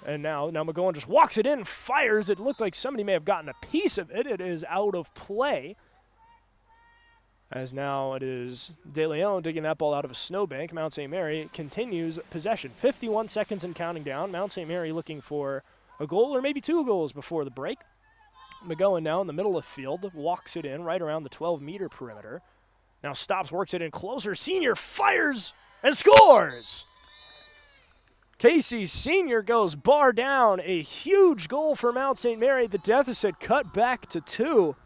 And now McGowan just walks it in, fires. It looked like somebody may have gotten a piece of it. It is out of play. As now it is De Leon digging that ball out of a snowbank. Mount St. Mary continues possession. 51 seconds and counting down. Mount St. Mary looking for a goal or maybe 2 goals before the break. McGowan now in the middle of field, walks it in right around the 12-meter perimeter. Now stops, works it in closer. Senior fires and scores! Casey Senior goes bar down. A huge goal for Mount St. Mary. The deficit cut back to 2.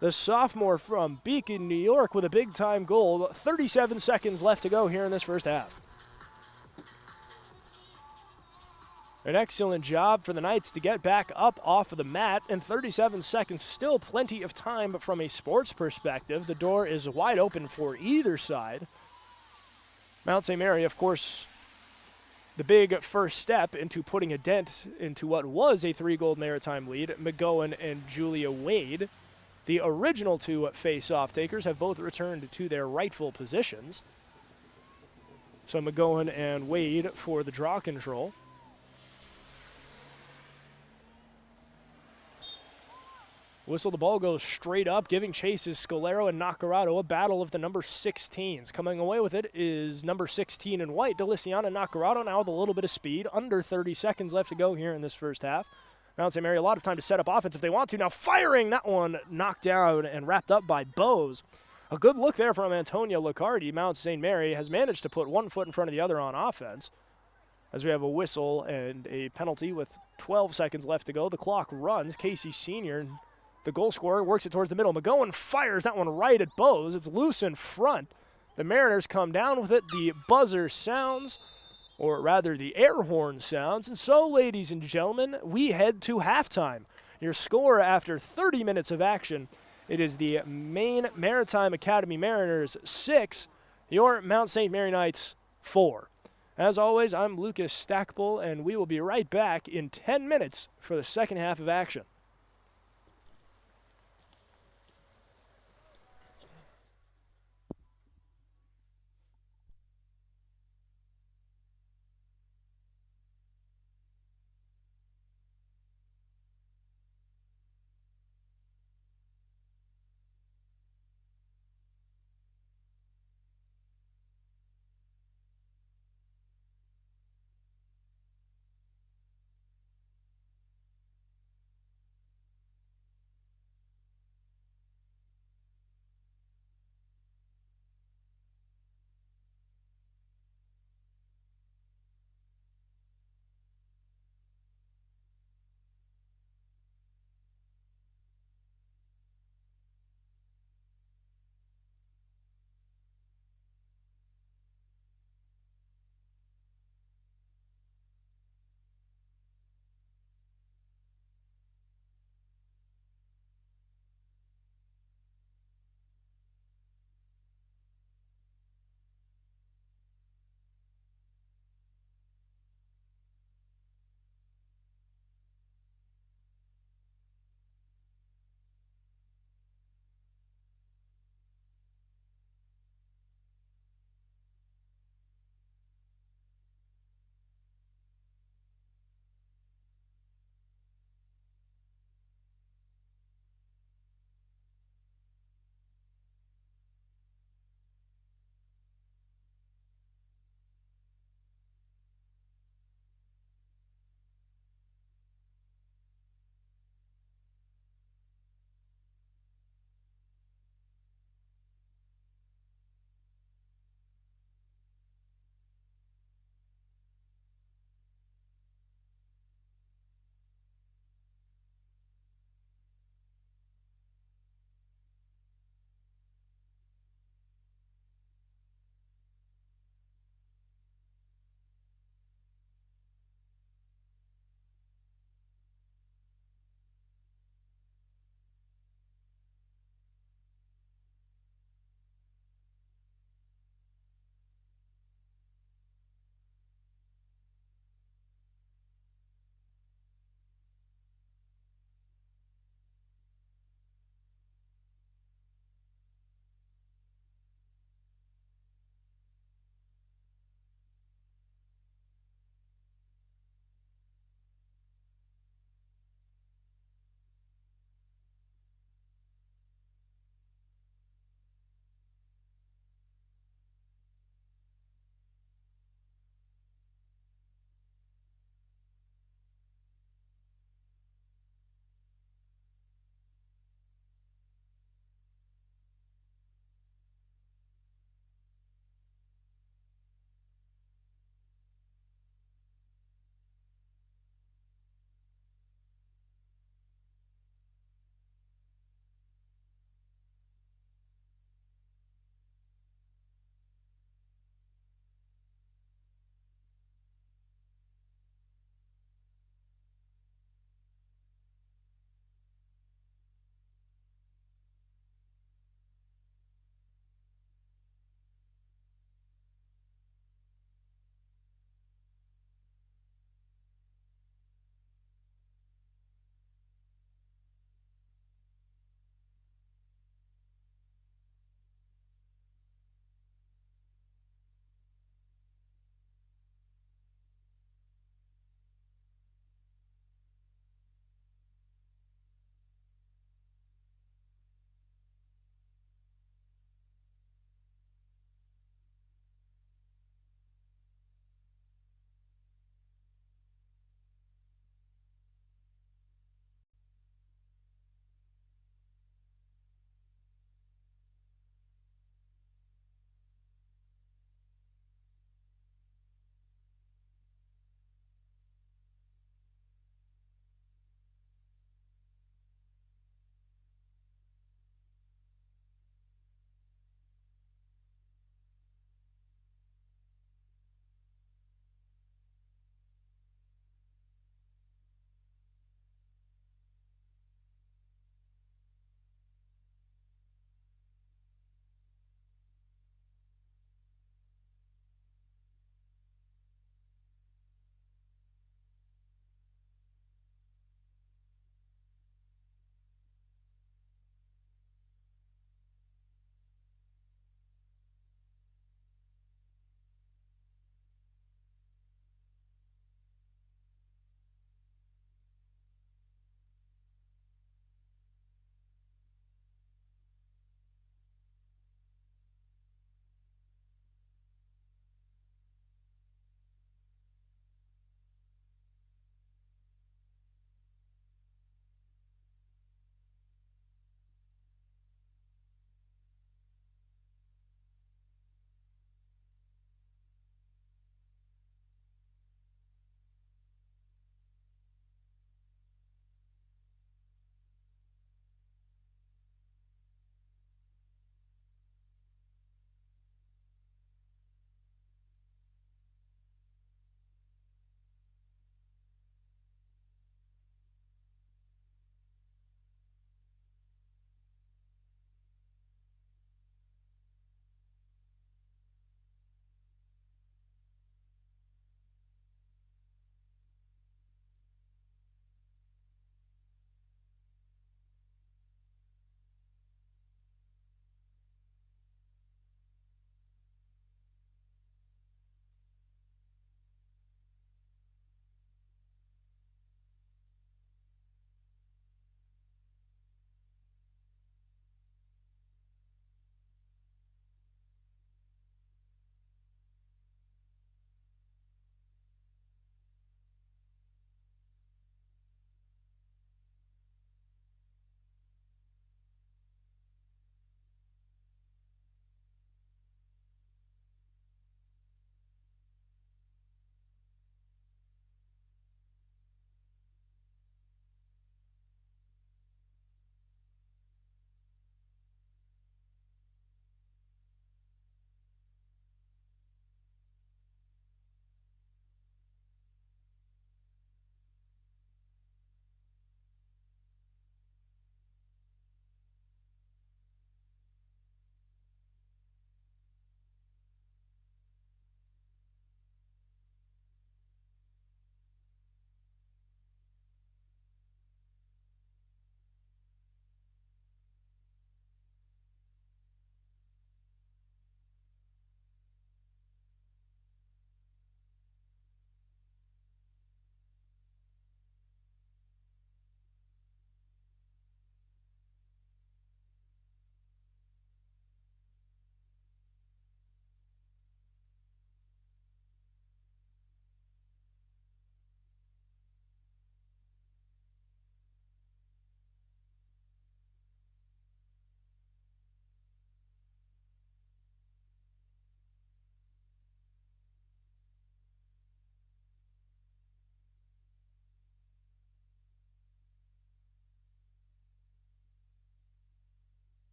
The sophomore from Beacon, New York with a big-time goal. 37 seconds left to go here in this first half. An excellent job for the Knights to get back up off of the mat, and 37 seconds, still plenty of time, but from a sports perspective, the door is wide open for either side. Mount St. Mary, of course, the big first step into putting a dent into what was a 3-goal Maritime lead. McGowan and Julia Wade, the original 2 face-off takers, have both returned to their rightful positions. So McGowan and Wade for the draw control. Whistle, the ball goes straight up, giving chase is Scalero and Nacarado, a battle of the number 16s. Coming away with it is number 16 in white, Deliciana Nacarado, now with a little bit of speed. Under 30 seconds left to go here in this first half. Mount St. Mary, a lot of time to set up offense if they want to. Now firing, that one knocked down and wrapped up by Bose. A good look there from Antonia Licardi. Mount St. Mary has managed to put one foot in front of the other on offense. As we have a whistle and a penalty with 12 seconds left to go. The clock runs. Casey Senior, the goal scorer, works it towards the middle. McGowan fires that one right at Bose. It's loose in front. The Mariners come down with it. The buzzer sounds, or rather the air horn sounds. And so, ladies and gentlemen, we head to halftime. Your score after 30 minutes of action, it is the Maine Maritime Academy Mariners 6, your Mount St. Mary Knights 4. As always, I'm Lucas Stackpole, and we will be right back in 10 minutes for the second half of action.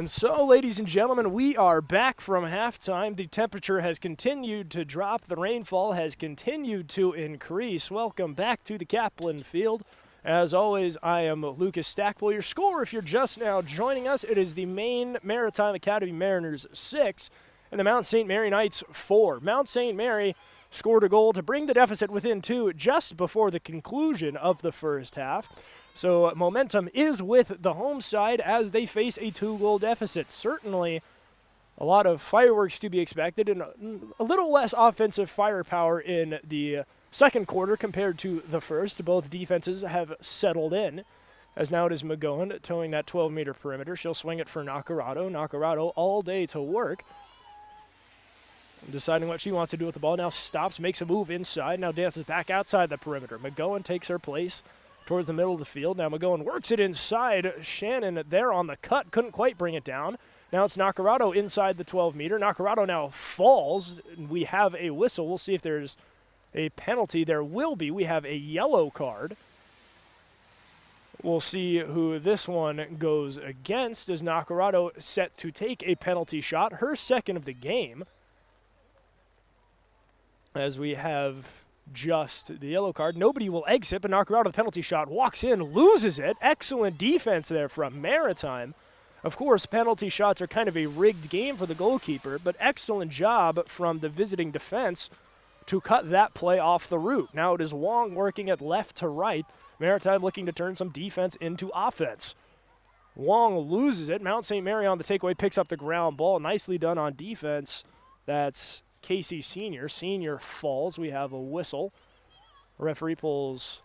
And so, ladies and gentlemen, we are back from halftime. The temperature has continued to drop. The rainfall has continued to increase. Welcome back to the Kaplan Field. As always, I am Lucas Stackpole. Your score, if you're just now joining us, it is the Maine Maritime Academy Mariners 6 and the Mount St. Mary Knights 4. Mount St. Mary scored a goal to bring the deficit within 2 just before the conclusion of the first half. So momentum is with the home side as they face a 2-goal deficit. Certainly a lot of fireworks to be expected and a little less offensive firepower in the second quarter compared to the first. Both defenses have settled in, as now it is McGowan towing that 12-meter perimeter. She'll swing it for Nacarado. Nacarado all day to work, deciding what she wants to do with the ball. Now stops, makes a move inside, now dances back outside the perimeter. McGowan takes her place towards the middle of the field. Now McGowan works it inside. Shannon there on the cut, couldn't quite bring it down. Now it's Nacarado inside the 12-meter. Nacarado now falls. We have a whistle. We'll see if there's a penalty. There will be. We have a yellow card. We'll see who this one goes against, as Nacarado set to take a penalty shot, her second of the game. As we have just the yellow card. Nobody will exit, but Nacarado, the penalty shot, walks in, loses it. Excellent defense there from Maritime. Of course, penalty shots are kind of a rigged game for the goalkeeper, but excellent job from the visiting defense to cut that play off the route. Now it is Wong working at left to right. Maritime looking to turn some defense into offense. Wong loses it. Mount St. Mary on the takeaway picks up the ground ball. Nicely done on defense. That's Casey Senior. Senior falls. We have a whistle. Referee pulls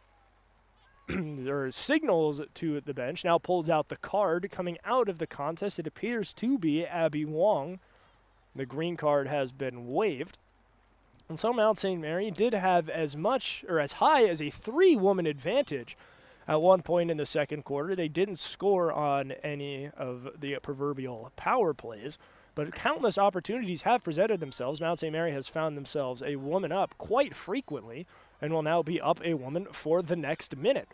or signals to the bench. Now pulls out the card. Coming out of the contest, it appears to be Abby Wong. The green card has been waived. And so Mount St. Mary did have as much or as high as a 3-woman advantage at one point in the second quarter. They didn't score on any of the proverbial power plays, but countless opportunities have presented themselves. Mount St. Mary has found themselves a woman up quite frequently and will now be up a woman for the next minute.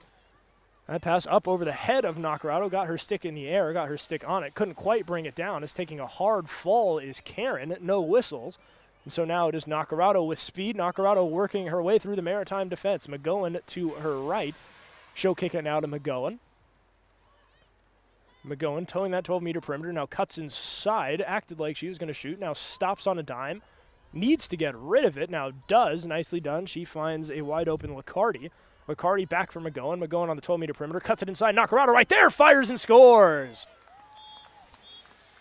That pass up over the head of Nacarado, got her stick in the air, got her stick on it, couldn't quite bring it down. As taking a hard fall is Karen, no whistles. And so now it is Nacarado with speed. Nacarado working her way through the Maritime defense. McGowan to her right. She'll kick it now to McGowan. McGowan towing that 12-meter perimeter, now cuts inside, acted like she was going to shoot, now stops on a dime, needs to get rid of it, now does, nicely done. She finds a wide-open Liccardi. Liccardi back for McGowan. McGowan on the 12-meter perimeter, cuts it inside. Nacarado right there, fires and scores.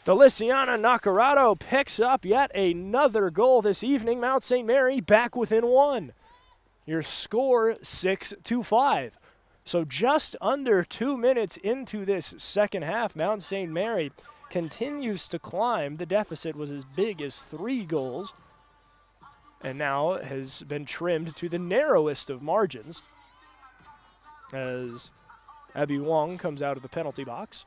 Deliciana Nacarado picks up yet another goal this evening. Mount St. Mary back within 1. Your score 6-5. So just under 2 minutes into this second half, Mount St. Mary continues to climb. The deficit was as big as 3 goals and now has been trimmed to the narrowest of margins as Abby Wong comes out of the penalty box.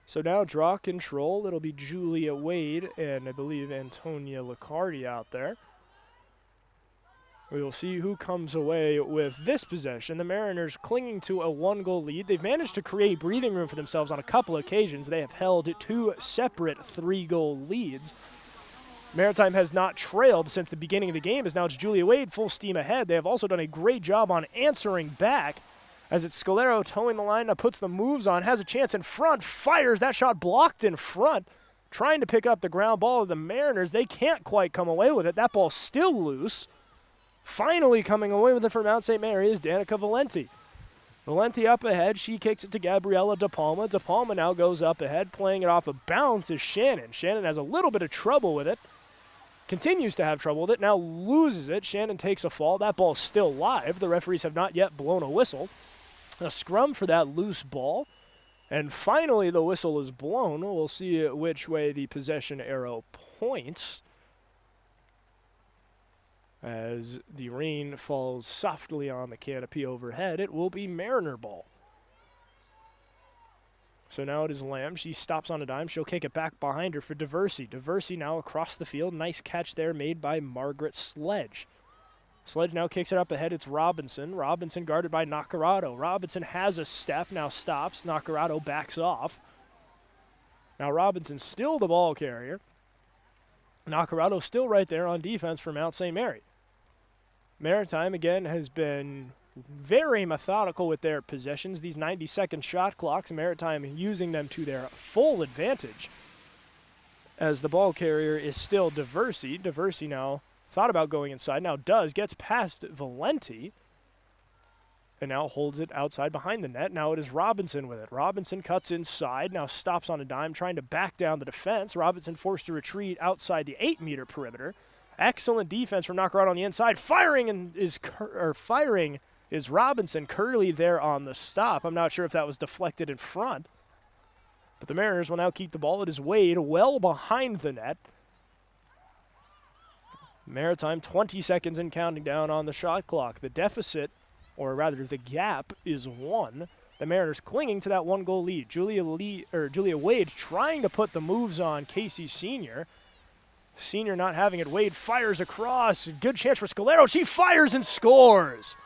So now draw control. It'll be Julia Wade and I believe Antonia Liccardi out there. We will see who comes away with this possession. The Mariners clinging to a 1-goal lead. They've managed to create breathing room for themselves on a couple occasions. They have held 2 separate 3-goal leads. Maritime has not trailed since the beginning of the game, as now it's Julia Wade full steam ahead. They have also done a great job on answering back, as it's Scalero towing the line, now puts the moves on, has a chance in front, fires, that shot blocked in front, trying to pick up the ground ball of the Mariners. They can't quite come away with it. That ball's still loose. Finally coming away with it for Mount St. Mary is Danica Valenti. Valenti up ahead, she kicks it to Gabriella De Palma. De Palma now goes up ahead, playing it off a bounce is Shannon. Shannon has a little bit of trouble with it, continues to have trouble with it, now loses it. Shannon takes a fall. That ball's still live. The referees have not yet blown a whistle. A scrum for that loose ball. And finally the whistle is blown. We'll see which way the possession arrow points as the rain falls softly on the canopy overhead. It will be Mariner ball. So now it is Lamb. She stops on a dime. She'll kick it back behind her for Diversey. Diversey now across the field. Nice catch there made by Margaret Sledge. Sledge now kicks it up ahead. It's Robinson. Robinson guarded by Nacarado. Robinson has a step. Now stops. Nacarado backs off. Now Robinson still the ball carrier. Nacarado still right there on defense for Mount St. Mary. Maritime, again, has been very methodical with their possessions. These 90-second shot clocks, Maritime using them to their full advantage. As the ball carrier is still Diversey. Diversey now thought about going inside. Now gets past Valenti. And now holds it outside behind the net. Now it is Robinson with it. Robinson cuts inside. Now stops on a dime, trying to back down the defense. Robinson forced to retreat outside the 8-meter perimeter. Excellent defense from Nacarado on the inside. Firing is Robinson. Curley there on the stop. I'm not sure if that was deflected in front. But the Mariners will now keep the ball. It is Wade well behind the net. Maritime 20 seconds and counting down on the shot clock. The deficit, or rather the gap, is 1. The Mariners clinging to that 1-goal lead. Julia Wade trying to put the moves on Casey Sr. Senior not having it. Wade fires across. Good chance for Scalero. She fires and scores.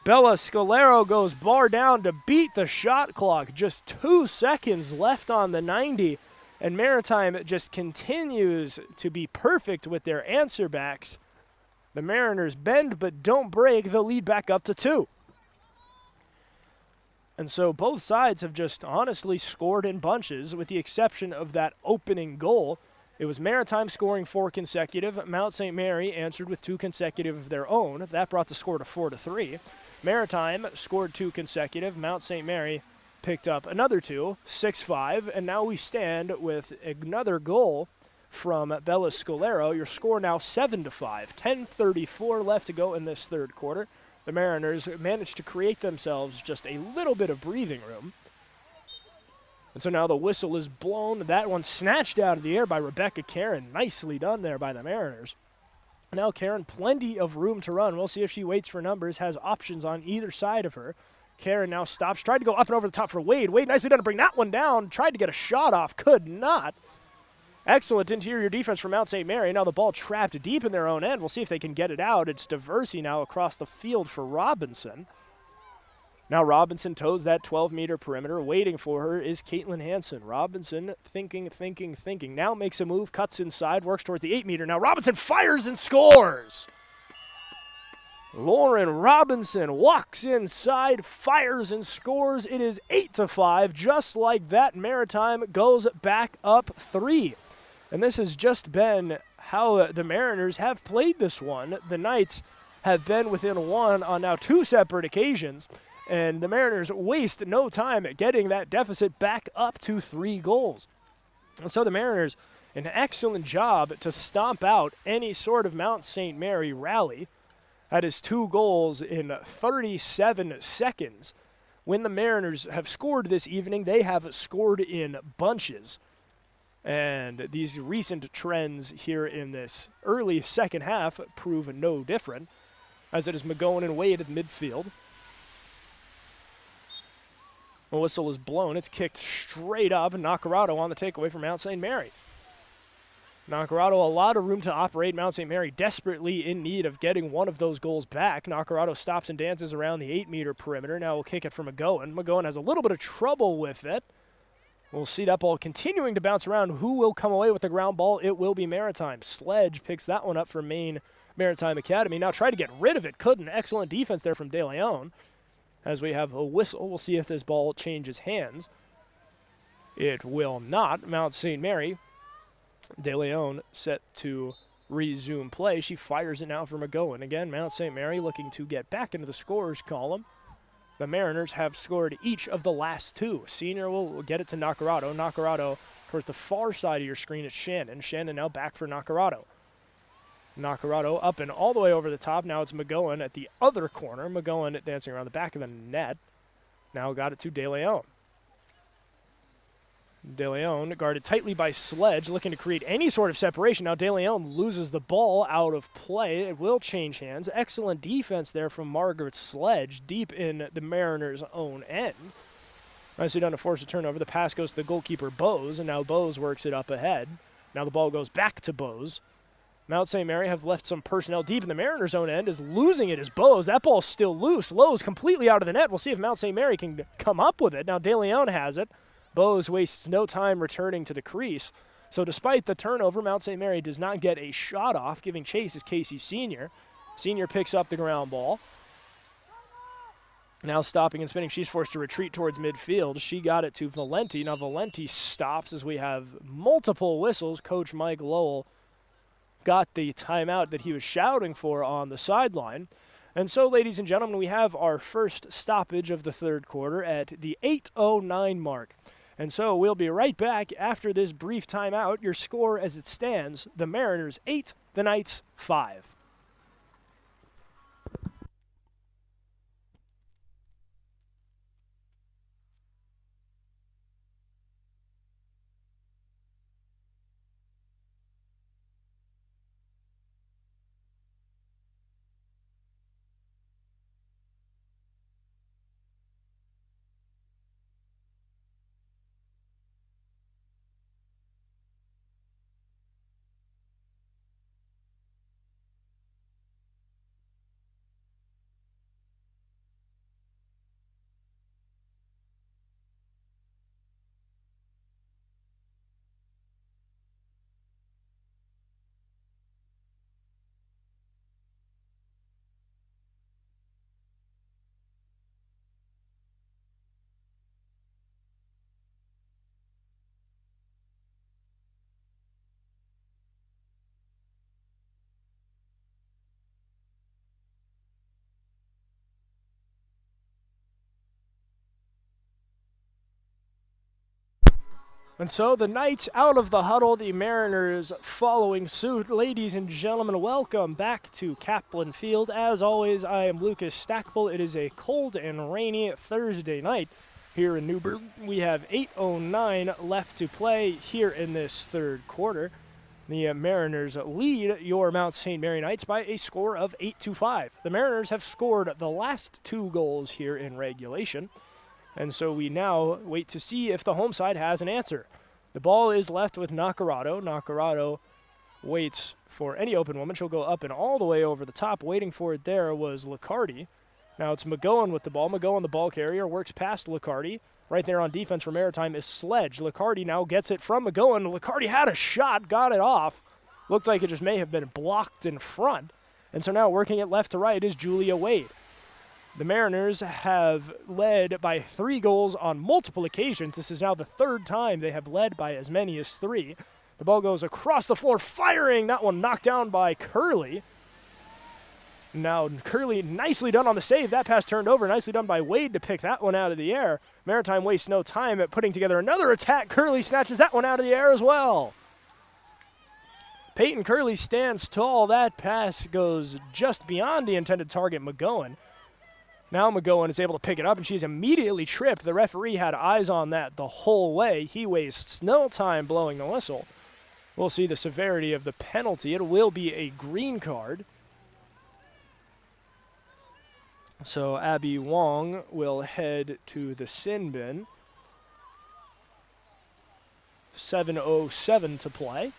Bella Scalero goes bar down to beat the shot clock. Just 2 seconds left on the 90. And Maritime just continues to be perfect with their answer backs. The Mariners bend but don't break. The lead back up to 2. And so both sides have just honestly scored in bunches with the exception of that opening goal. It was Maritime scoring 4 consecutive. Mount St. Mary answered with 2 consecutive of their own. That brought the score to 4-3. Maritime scored 2 consecutive. Mount St. Mary picked up another 2, 6-5. And now we stand with another goal from Bella Scalero. Your score now 7-5. 10:34 left to go in this third quarter. The Mariners managed to create themselves just a little bit of breathing room. And so now the whistle is blown. That one snatched out of the air by Rebecca Karen. Nicely done there by the Mariners. Now Karen, plenty of room to run. We'll see if she waits for numbers, has options on either side of her. Karen now stops, tried to go up and over the top for Wade. Wade nicely done to bring that one down. Tried to get a shot off, could not. Excellent interior defense from Mount St. Mary. Now the ball trapped deep in their own end. We'll see if they can get it out. It's Diversey now across the field for Robinson. Now Robinson toes that 12-meter perimeter. Waiting for her is Caitlin Hansen. Robinson thinking. Now makes a move, cuts inside, works towards the 8-meter. Now Robinson fires and scores. Lauren Robinson walks inside, fires and scores. It is 8-5. Just like that, Maritime goes back up 3. And this has just been how the Mariners have played this one. The Knights have been within 1 on now 2 separate occasions. And the Mariners waste no time at getting that deficit back up to 3 goals. And so the Mariners, an excellent job to stomp out any sort of Mount St. Mary rally. That is 2 goals in 37 seconds. When the Mariners have scored this evening, they have scored in bunches. And these recent trends here in this early second half prove no different, as it is McGowan and Wade at midfield. The whistle is blown. It's kicked straight up. Nacarado on the takeaway from Mount St. Mary. Nacarado, a lot of room to operate. Mount St. Mary desperately in need of getting one of those goals back. Nacarado stops and dances around the 8-meter perimeter. Now we'll kick it for McGowan. McGowan has a little bit of trouble with it. We'll see that ball continuing to bounce around. Who will come away with the ground ball? It will be Maritime. Sledge picks that one up for Maine Maritime Academy. Now try to get rid of it. Couldn't. Excellent defense there from De Leon. As we have a whistle, we'll see if this ball changes hands. It will not. Mount St. Mary, De Leon set to resume play. She fires it now for McGowan. Again, Mount St. Mary looking to get back into the scorers column. The Mariners have scored each of the last 2. Senior will get it to Nacarado. Nacarado towards the far side of your screen at Shannon. Shannon now back for Nacarado. Nacarado up and all the way over the top. Now it's McGowan at the other corner. McGowan dancing around the back of the net. Now got it to De Leon. De Leon guarded tightly by Sledge, looking to create any sort of separation. Now De Leon loses the ball out of play. It will change hands. Excellent defense there from Margaret Sledge, deep in the Mariners' own end. Nicely done to force a turnover. The pass goes to the goalkeeper, Bose, and now Bose works it up ahead. Now the ball goes back to Bose. Mount St. Mary have left some personnel deep in the Mariners' own end. Is losing it is Bose. That ball's still loose. Lowe's completely out of the net. We'll see if Mount St. Mary can come up with it. Now De Leon has it. Bose wastes no time returning to the crease. So despite the turnover, Mount St. Mary does not get a shot off. Giving chase is Casey Senior. Senior picks up the ground ball. Now stopping and spinning, she's forced to retreat towards midfield. She got it to Valenti. Now Valenti stops as we have multiple whistles. Coach Mike Lowell got the timeout that he was shouting for on the sideline. And so, ladies and gentlemen, we have our first stoppage of the third quarter at the 8:09 mark. And so we'll be right back after this brief timeout. Your score as it stands, the Mariners 8, the Knights 5. And so the Knights out of the huddle, the Mariners following suit. Ladies and gentlemen, welcome back to Kaplan Field. As always, I am Lucas Stackpole. It is a cold and rainy Thursday night here in Newburgh. We have 8:09 left to play here in this third quarter. The Mariners lead your Mount St. Mary Knights by a score of 8-5. The Mariners have scored the last 2 goals here in regulation. And so we now wait to see if the home side has an answer. The ball is left with Nacarado. Nacarado waits for any open woman. She'll go up and all the way over the top. Waiting for it there was Licardi. Now it's McGowan with the ball. McGowan, the ball carrier, works past Licardi. Right there on defense for Maritime is Sledge. Licardi now gets it from McGowan. Licardi had a shot, got it off. Looked like it just may have been blocked in front. And so now working it left to right is Julia Wade. The Mariners have led by 3 goals on multiple occasions. This is now the 3rd time they have led by as many as 3. The ball goes across the floor, firing. That one knocked down by Curley. Now Curley nicely done on the save. That pass turned over. Nicely done by Wade to pick that one out of the air. Maritime wastes no time at putting together another attack. Curley snatches that one out of the air as well. Peyton Curley stands tall. That pass goes just beyond the intended target, McGowan. Now McGowan is able to pick it up, and she's immediately tripped. The referee had eyes on that the whole way. He wastes no time blowing the whistle. We'll see the severity of the penalty. It will be a green card. So Abby Wong will head to the sin bin. 7:07 to play.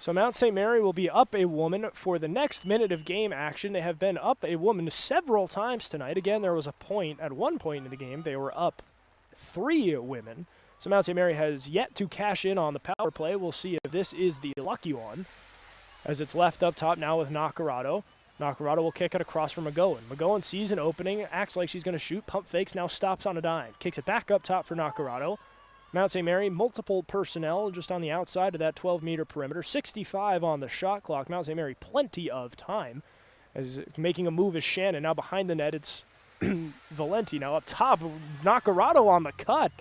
So Mount St. Mary will be up a woman for the next minute of game action. They have been up a woman several times tonight. Again, there was a point, at one point in the game, they were up 3 women. So Mount St. Mary has yet to cash in on the power play. We'll see if this is the lucky one, as it's left up top now with Nacarado. Nacarado will kick it across for McGowan. McGowan sees an opening, acts like she's going to shoot, pump fakes, now stops on a dime. Kicks it back up top for Nacarado. Mount St. Mary, multiple personnel just on the outside of that 12-meter perimeter. 65 on the shot clock. Mount St. Mary, plenty of time. As making a move is Shannon. Now behind the net, it's Valenti. Now up top, Nacarado on the cut.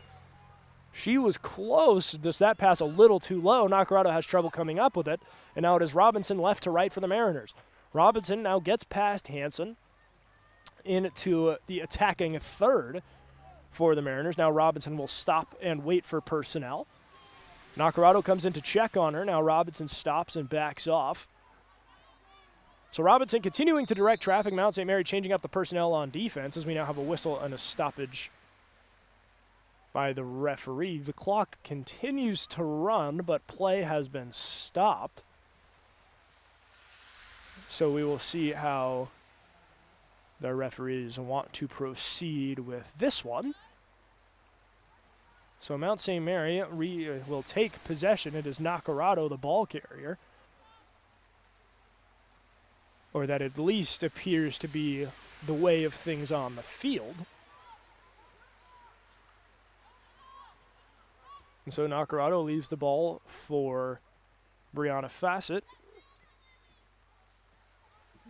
She was close. That pass a little too low. Nacarado has trouble coming up with it. And now it is Robinson left to right for the Mariners. Robinson now gets past Hanson into the attacking third for the Mariners. Now Robinson will stop and wait for personnel. Nacarado comes in to check on her. Now Robinson stops and backs off. So Robinson continuing to direct traffic. Mount St. Mary changing up the personnel on defense as we now have a whistle and a stoppage by the referee. The clock continues to run, but play has been stopped. So we will see how the referees want to proceed with this one. So Mount St. Mary will take possession. It is Nacarado, the ball carrier. Or that at least appears to be the way of things on the field. And so Nacarado leaves the ball for Brianna Fassett.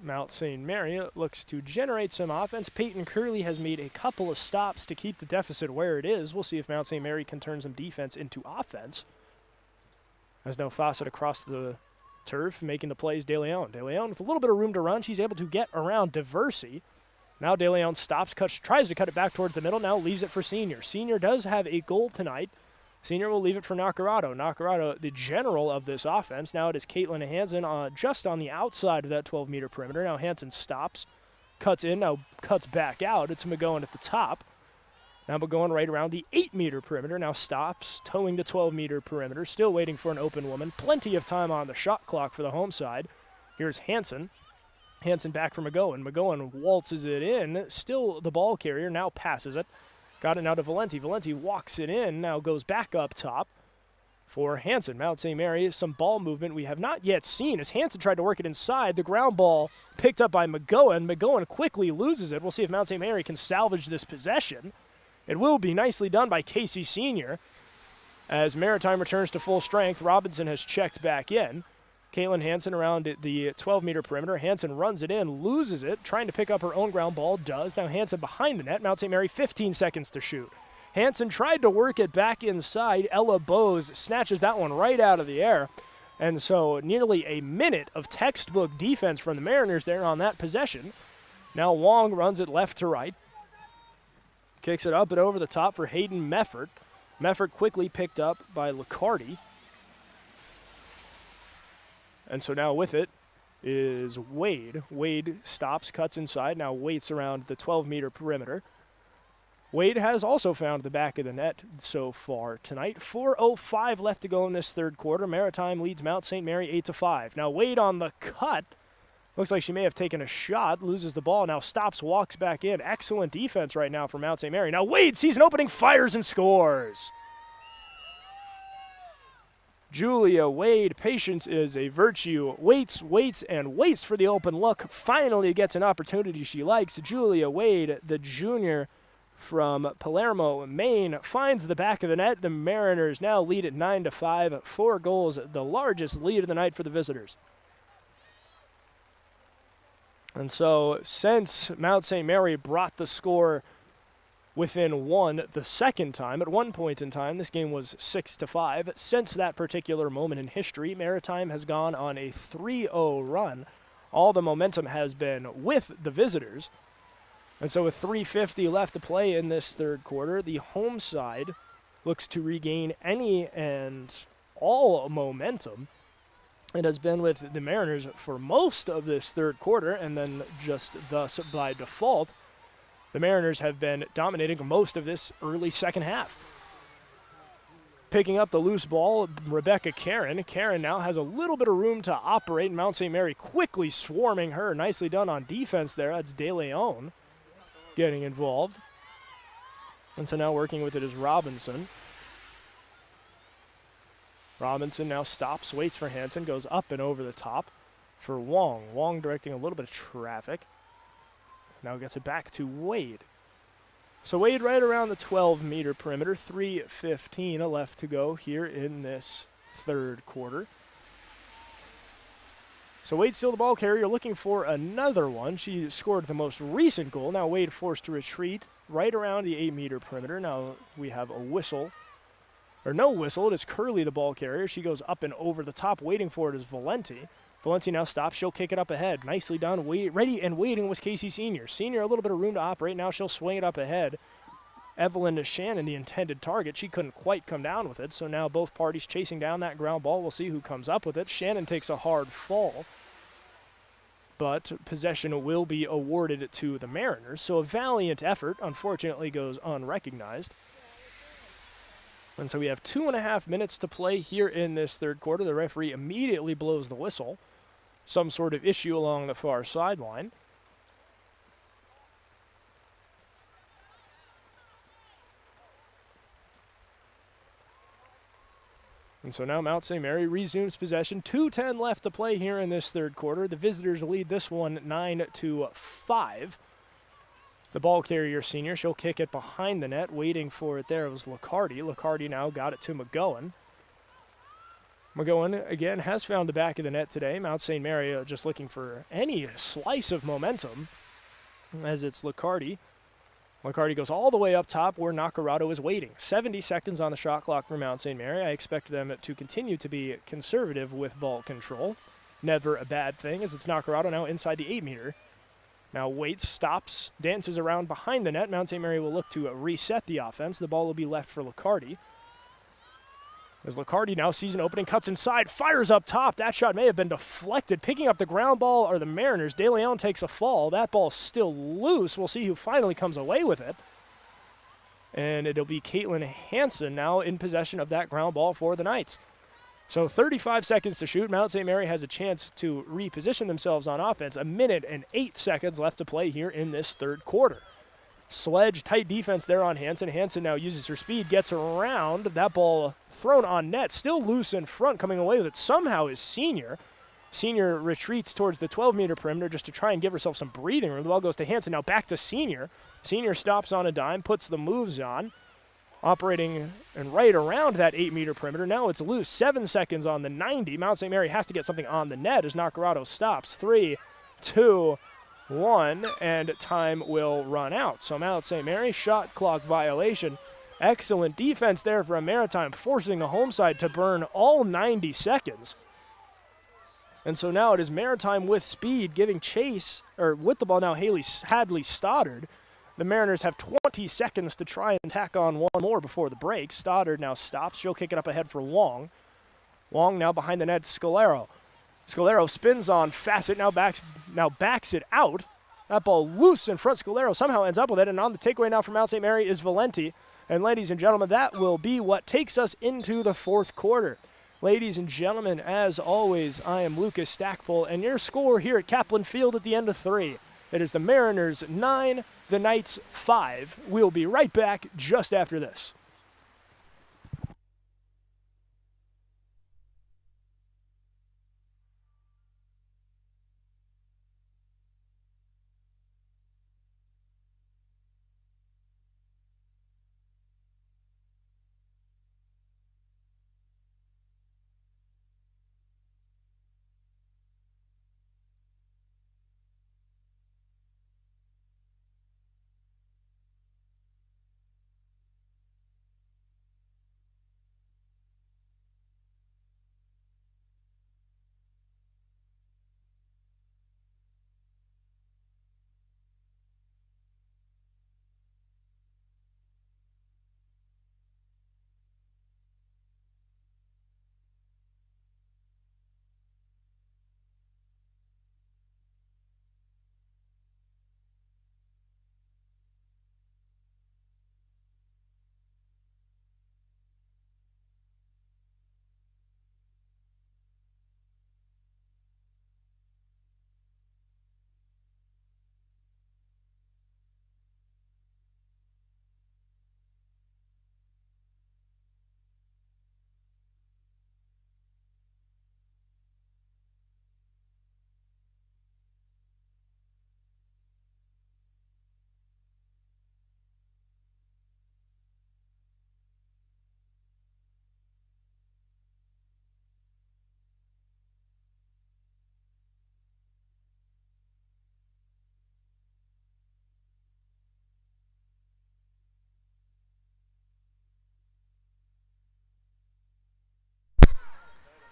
Mount St. Mary looks to generate some offense. Peyton Curley has made a couple of stops to keep the deficit where it is. We'll see if Mount St. Mary can turn some defense into offense. As now Fassett across the turf, making the plays, De Leon. De Leon with a little bit of room to run. She's able to get around Diversey. Now De Leon stops, tries to cut it back towards the middle, now leaves it for Senior. Senior does have a goal tonight. Senior will leave it for Nacarado. Nacarado, the general of this offense. Now it is Caitlin Hansen just on the outside of that 12-meter perimeter. Now Hansen stops, cuts in, now cuts back out. It's McGowan at the top. Now McGowan right around the 8-meter perimeter. Now stops, towing the 12-meter perimeter. Still waiting for an open woman. Plenty of time on the shot clock for the home side. Here's Hansen. Hansen back for McGowan. McGowan waltzes it in. Still the ball carrier. Now passes it. Got it now to Valenti. Valenti walks it in, now goes back up top for Hansen. Mount St. Mary, some ball movement we have not yet seen as Hansen tried to work it inside. The ground ball picked up by McGowan. McGowan quickly loses it. We'll see if Mount St. Mary can salvage this possession. It will be nicely done by Casey Senior. As Maritime returns to full strength, Robinson has checked back in. Caitlin Hansen around the 12-meter perimeter. Hansen runs it in, loses it, trying to pick up her own ground ball, does. Now Hansen behind the net. Mount St. Mary, 15 seconds to shoot. Hansen tried to work it back inside. Ella Bose snatches that one right out of the air. And so nearly a minute of textbook defense from the Mariners there on that possession. Now Wong runs it left to right. Kicks it up and over the top for Hayden Meffert. Meffert quickly picked up by Licardi. And so now with it is Wade. Wade stops, cuts inside, now waits around the 12-meter perimeter. Wade has also found the back of the net so far tonight. 4:05 left to go in this third quarter. Maritime leads Mount St. Mary 8-5. Now Wade on the cut. Looks like she may have taken a shot, loses the ball, now stops, walks back in. Excellent defense right now for Mount St. Mary. Now Wade sees an opening, fires and scores. Julia Wade, patience is a virtue. Waits, and waits for the open look. Finally gets an opportunity she likes. Julia Wade, the junior from Palermo, Maine, finds the back of the net. The Mariners now lead at 9-5. 4 goals, the largest lead of the night for the visitors. And so since Mount St. Mary brought the score within one the second time, at one point in time, this game was 6-5. Since that particular moment in history, Maritime has gone on a 3-0 run. All the momentum has been with the visitors. And so with 3:50 left to play in this third quarter, the home side looks to regain any and all momentum. It has been with the Mariners for most of this third quarter, and then just thus by default, the Mariners have been dominating most of this early second half. Picking up the loose ball, Rebecca Karen. Karen now has a little bit of room to operate. Mount St. Mary quickly swarming her. Nicely done on defense there. That's De Leon getting involved. And so now working with it is Robinson. Robinson now stops, waits for Hansen, goes up and over the top for Wong. Wong directing a little bit of traffic. Now gets it back to Wade. So Wade right around the 12-meter perimeter. 3:15 left to go here in this third quarter. So Wade still the ball carrier, looking for another one. She scored the most recent goal. Now Wade forced to retreat right around the 8-meter perimeter. Now we have a whistle. Or no whistle, it is Curley the ball carrier. She goes up and over the top. Waiting for it is Valenti. Valenti now stops. She'll kick it up ahead. Nicely done. Ready and waiting was Casey Senior. Senior a little bit of room to operate. Now she'll swing it up ahead. Evelyn Shannon, the intended target. She couldn't quite come down with it. So now both parties chasing down that ground ball. We'll see who comes up with it. Shannon takes a hard fall. but possession will be awarded to the Mariners. So a valiant effort, unfortunately, goes unrecognized. And so we have 2.5 minutes to play here in this third quarter. The referee immediately blows the whistle. Some sort of issue along the far sideline. And so now Mount St. Mary resumes possession. 2:10 left to play here in this third quarter. The visitors lead this one 9-5. The ball carrier senior, she'll kick it behind the net. Waiting for it there was Liccardi. Liccardi now got it to McGowan. McGowan, again, has found the back of the net today. Mount St. Mary just looking for any slice of momentum as it's Liccardi. Liccardi goes all the way up top where Nacarado is waiting. 70 seconds on the shot clock for Mount St. Mary. I expect them to continue to be conservative with ball control. Never a bad thing as it's Nacarado now inside the 8-meter. Now waits, stops, dances around behind the net. Mount St. Mary will look to reset the offense. The ball will be left for Liccardi. As Liccardi now sees an opening, cuts inside, fires up top. That shot may have been deflected. Picking up the ground ball are the Mariners. De Leon takes a fall. That ball's still loose. We'll see who finally comes away with it. And it'll be Caitlin Hansen now in possession of that ground ball for the Knights. So 35 seconds to shoot. Mount St. Mary has a chance to reposition themselves on offense. 1 minute and 8 seconds left to play here in this third quarter. Sledge, tight defense there on Hansen. Hansen now uses her speed, gets around. That ball thrown on net, still loose in front, coming away with it somehow is Senior. Senior retreats towards the 12-meter perimeter just to try and give herself some breathing room. The ball goes to Hansen, now back to Senior. Senior stops on a dime, puts the moves on, operating and right around that 8-meter perimeter. Now it's loose, 7 seconds on the 90. Mount St. Mary has to get something on the net as Nacarado stops. 3, 2, 1, and time will run out. So Mount St. Mary, shot clock violation. Excellent defense there for a Maritime, forcing the home side to burn all 90 seconds. And so now it is Maritime with speed, giving chase, or with the ball now, Hadley Stoddard. The Mariners have 20 seconds to try and tack on one more before the break. Stoddard now stops. She'll kick it up ahead for Wong. Wong now behind the net, Scalero. Scalero spins on Fassett, now backs it out. That ball loose in front. Scalero somehow ends up with it, and on the takeaway now from Mount St. Mary is Valenti. And ladies and gentlemen, that will be what takes us into the fourth quarter. Ladies and gentlemen, as always, I am Lucas Stackpole, and your score here at Kaplan Field at the end of 3. It is the Mariners 9, the Knights 5. We'll be right back just after this.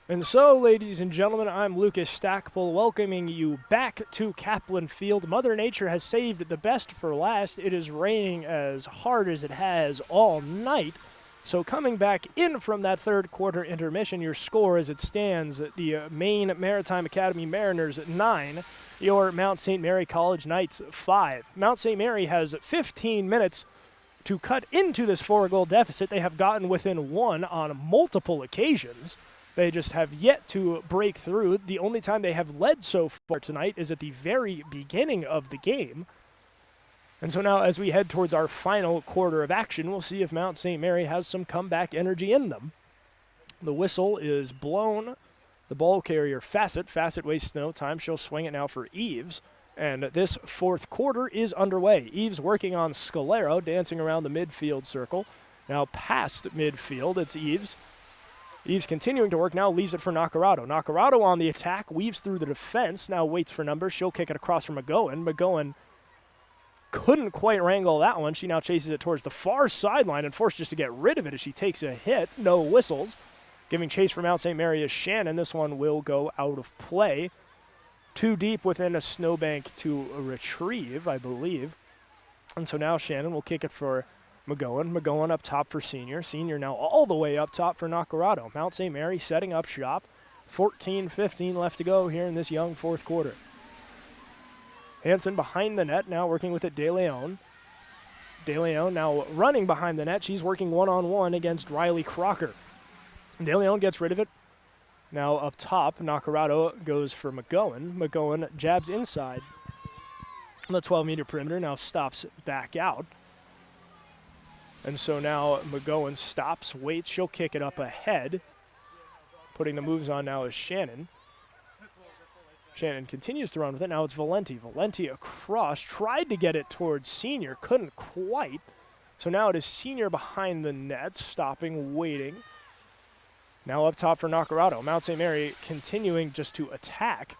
And so, ladies and gentlemen, I'm Lucas Stackpole, welcoming you back to Kaplan Field. Mother Nature has saved the best for last. It is raining as hard as it has all night. So coming back in from that third quarter intermission, your score as it stands, the Maine Maritime Academy Mariners 9, your Mount St. Mary College Knights 5. Mount St. Mary has 15 minutes to cut into this 4-goal deficit. They have gotten within one on multiple occasions. They just have yet to break through. The only time they have led so far tonight is at the very beginning of the game. And so now as we head towards our final quarter of action, we'll see if Mount St. Mary has some comeback energy in them. The whistle is blown. The ball carrier Fassett. Fassett wastes no time. She'll swing it now for Eves. And this fourth quarter is underway. Eves working on Scalero, dancing around the midfield circle. Now past midfield, it's Eves. Eves continuing to work now, leaves it for Nacarado. Nacarado on the attack, weaves through the defense, now waits for numbers. She'll kick it across for McGowan. McGowan couldn't quite wrangle that one. She now chases it towards the far sideline and forced just to get rid of it as she takes a hit. No whistles. Giving chase for Mount St. Mary is Shannon. This one will go out of play. Too deep within a snowbank to retrieve, I believe. And so now Shannon will kick it for McGowan. McGowan up top for Senior. Senior now all the way up top for Nacarado. Mount St. Mary setting up shop. 14-15 left to go here in this young fourth quarter. Hansen behind the net, now working with it De Leon. De Leon now running behind the net. She's working one-on-one against Riley Crocker. De Leon gets rid of it. Now up top, Nacarado goes for McGowan. McGowan jabs inside on the 12-meter perimeter, now stops back out. And so now McGowan stops, waits. She'll kick it up ahead. Putting the moves on now is Shannon. Shannon continues to run with it. Now it's Valenti. Valenti across, tried to get it towards Senior, couldn't quite. So now it is Senior behind the net, stopping, waiting. Now up top for Nacarado. Mount St. Mary continuing just to attack.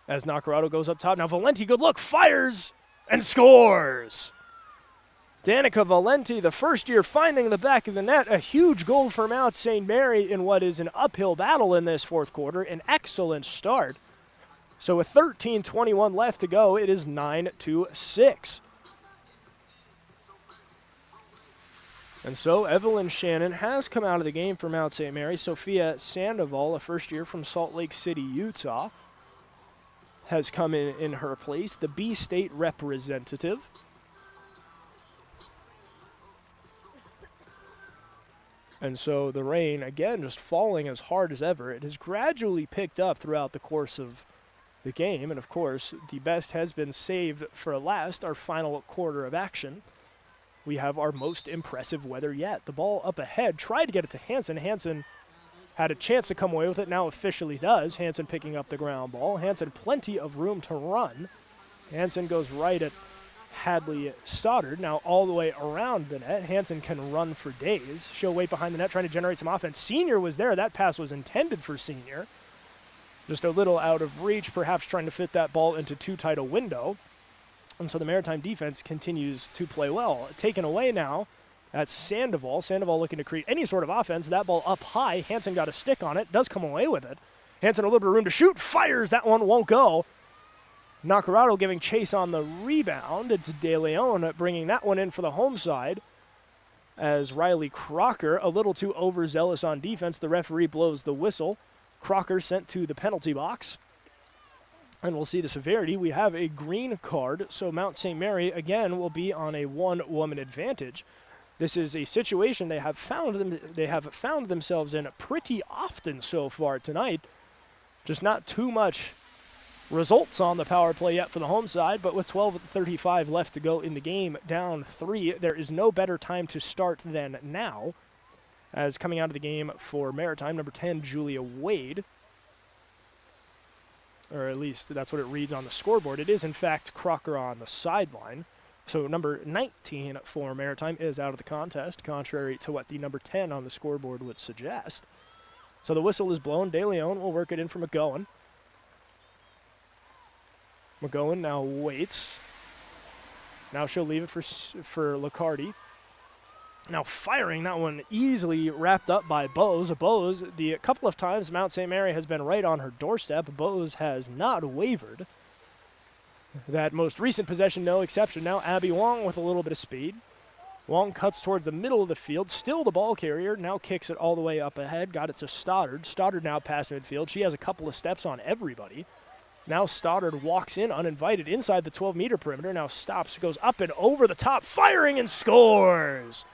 As Nacarado goes up top. Now Valenti, good look, fires and scores. Danica Valenti, the first year finding the back of the net. A huge goal for Mount St. Mary in what is an uphill battle in this fourth quarter. An excellent start. So with 13:21 left to go, it is 9-6. And so Evelyn Shannon has come out of the game for Mount St. Mary. Sophia Sandoval, a first year from Salt Lake City, Utah, has come in her place, the B-State representative. And so the rain, again, just falling as hard as ever. It has gradually picked up throughout the course of the game. And, of course, the best has been saved for last, our final quarter of action. We have our most impressive weather yet. The ball up ahead, tried to get it to Hansen. Hansen had a chance to come away with it, now officially does. Hansen picking up the ground ball. Hansen plenty of room to run. Hansen goes right at Hadley Stoddard, now all the way around the net. Hansen can run for days. She'll wait behind the net, trying to generate some offense. Senior was there. That pass was intended for Senior. Just a little out of reach, perhaps trying to fit that ball into too tight a window. And so the Maritime defense continues to play well. Taken away now, that's Sandoval. Sandoval looking to create any sort of offense. That ball up high. Hansen got a stick on it. Does come away with it. Hansen a little bit of room to shoot. Fires. That one won't go. Nacarado giving chase on the rebound. It's De Leon bringing that one in for the home side. As Riley Crocker, a little too overzealous on defense. The referee blows the whistle. Crocker sent to the penalty box. And we'll see the severity. We have a green card, so Mount St. Mary, again, will be on a one-woman advantage. This is a situation they have found themselves in pretty often so far tonight. Just not too much results on the power play yet for the home side, but with 12:35 left to go in the game, down 3, there is no better time to start than now. As coming out of the game for Maritime, number 10, Julia Wade, or at least that's what it reads on the scoreboard. It is, in fact, Crocker on the sideline. So number 19 for Maritime is out of the contest, contrary to what the number 10 on the scoreboard would suggest. So the whistle is blown. De Leon will work it in for McGowan. McGowan now waits. Now she'll leave it for Licardi. Now firing that one easily wrapped up by Bose. Bose, the couple of times Mount St. Mary has been right on her doorstep, Bose has not wavered. That most recent possession, no exception. Now Abby Wong with a little bit of speed. Wong cuts towards the middle of the field, still the ball carrier, now kicks it all the way up ahead, got it to Stoddard. Stoddard now past midfield. She has a couple of steps on everybody. Now Stoddard walks in uninvited inside the 12-meter perimeter. Now stops, goes up and over the top, firing and scores.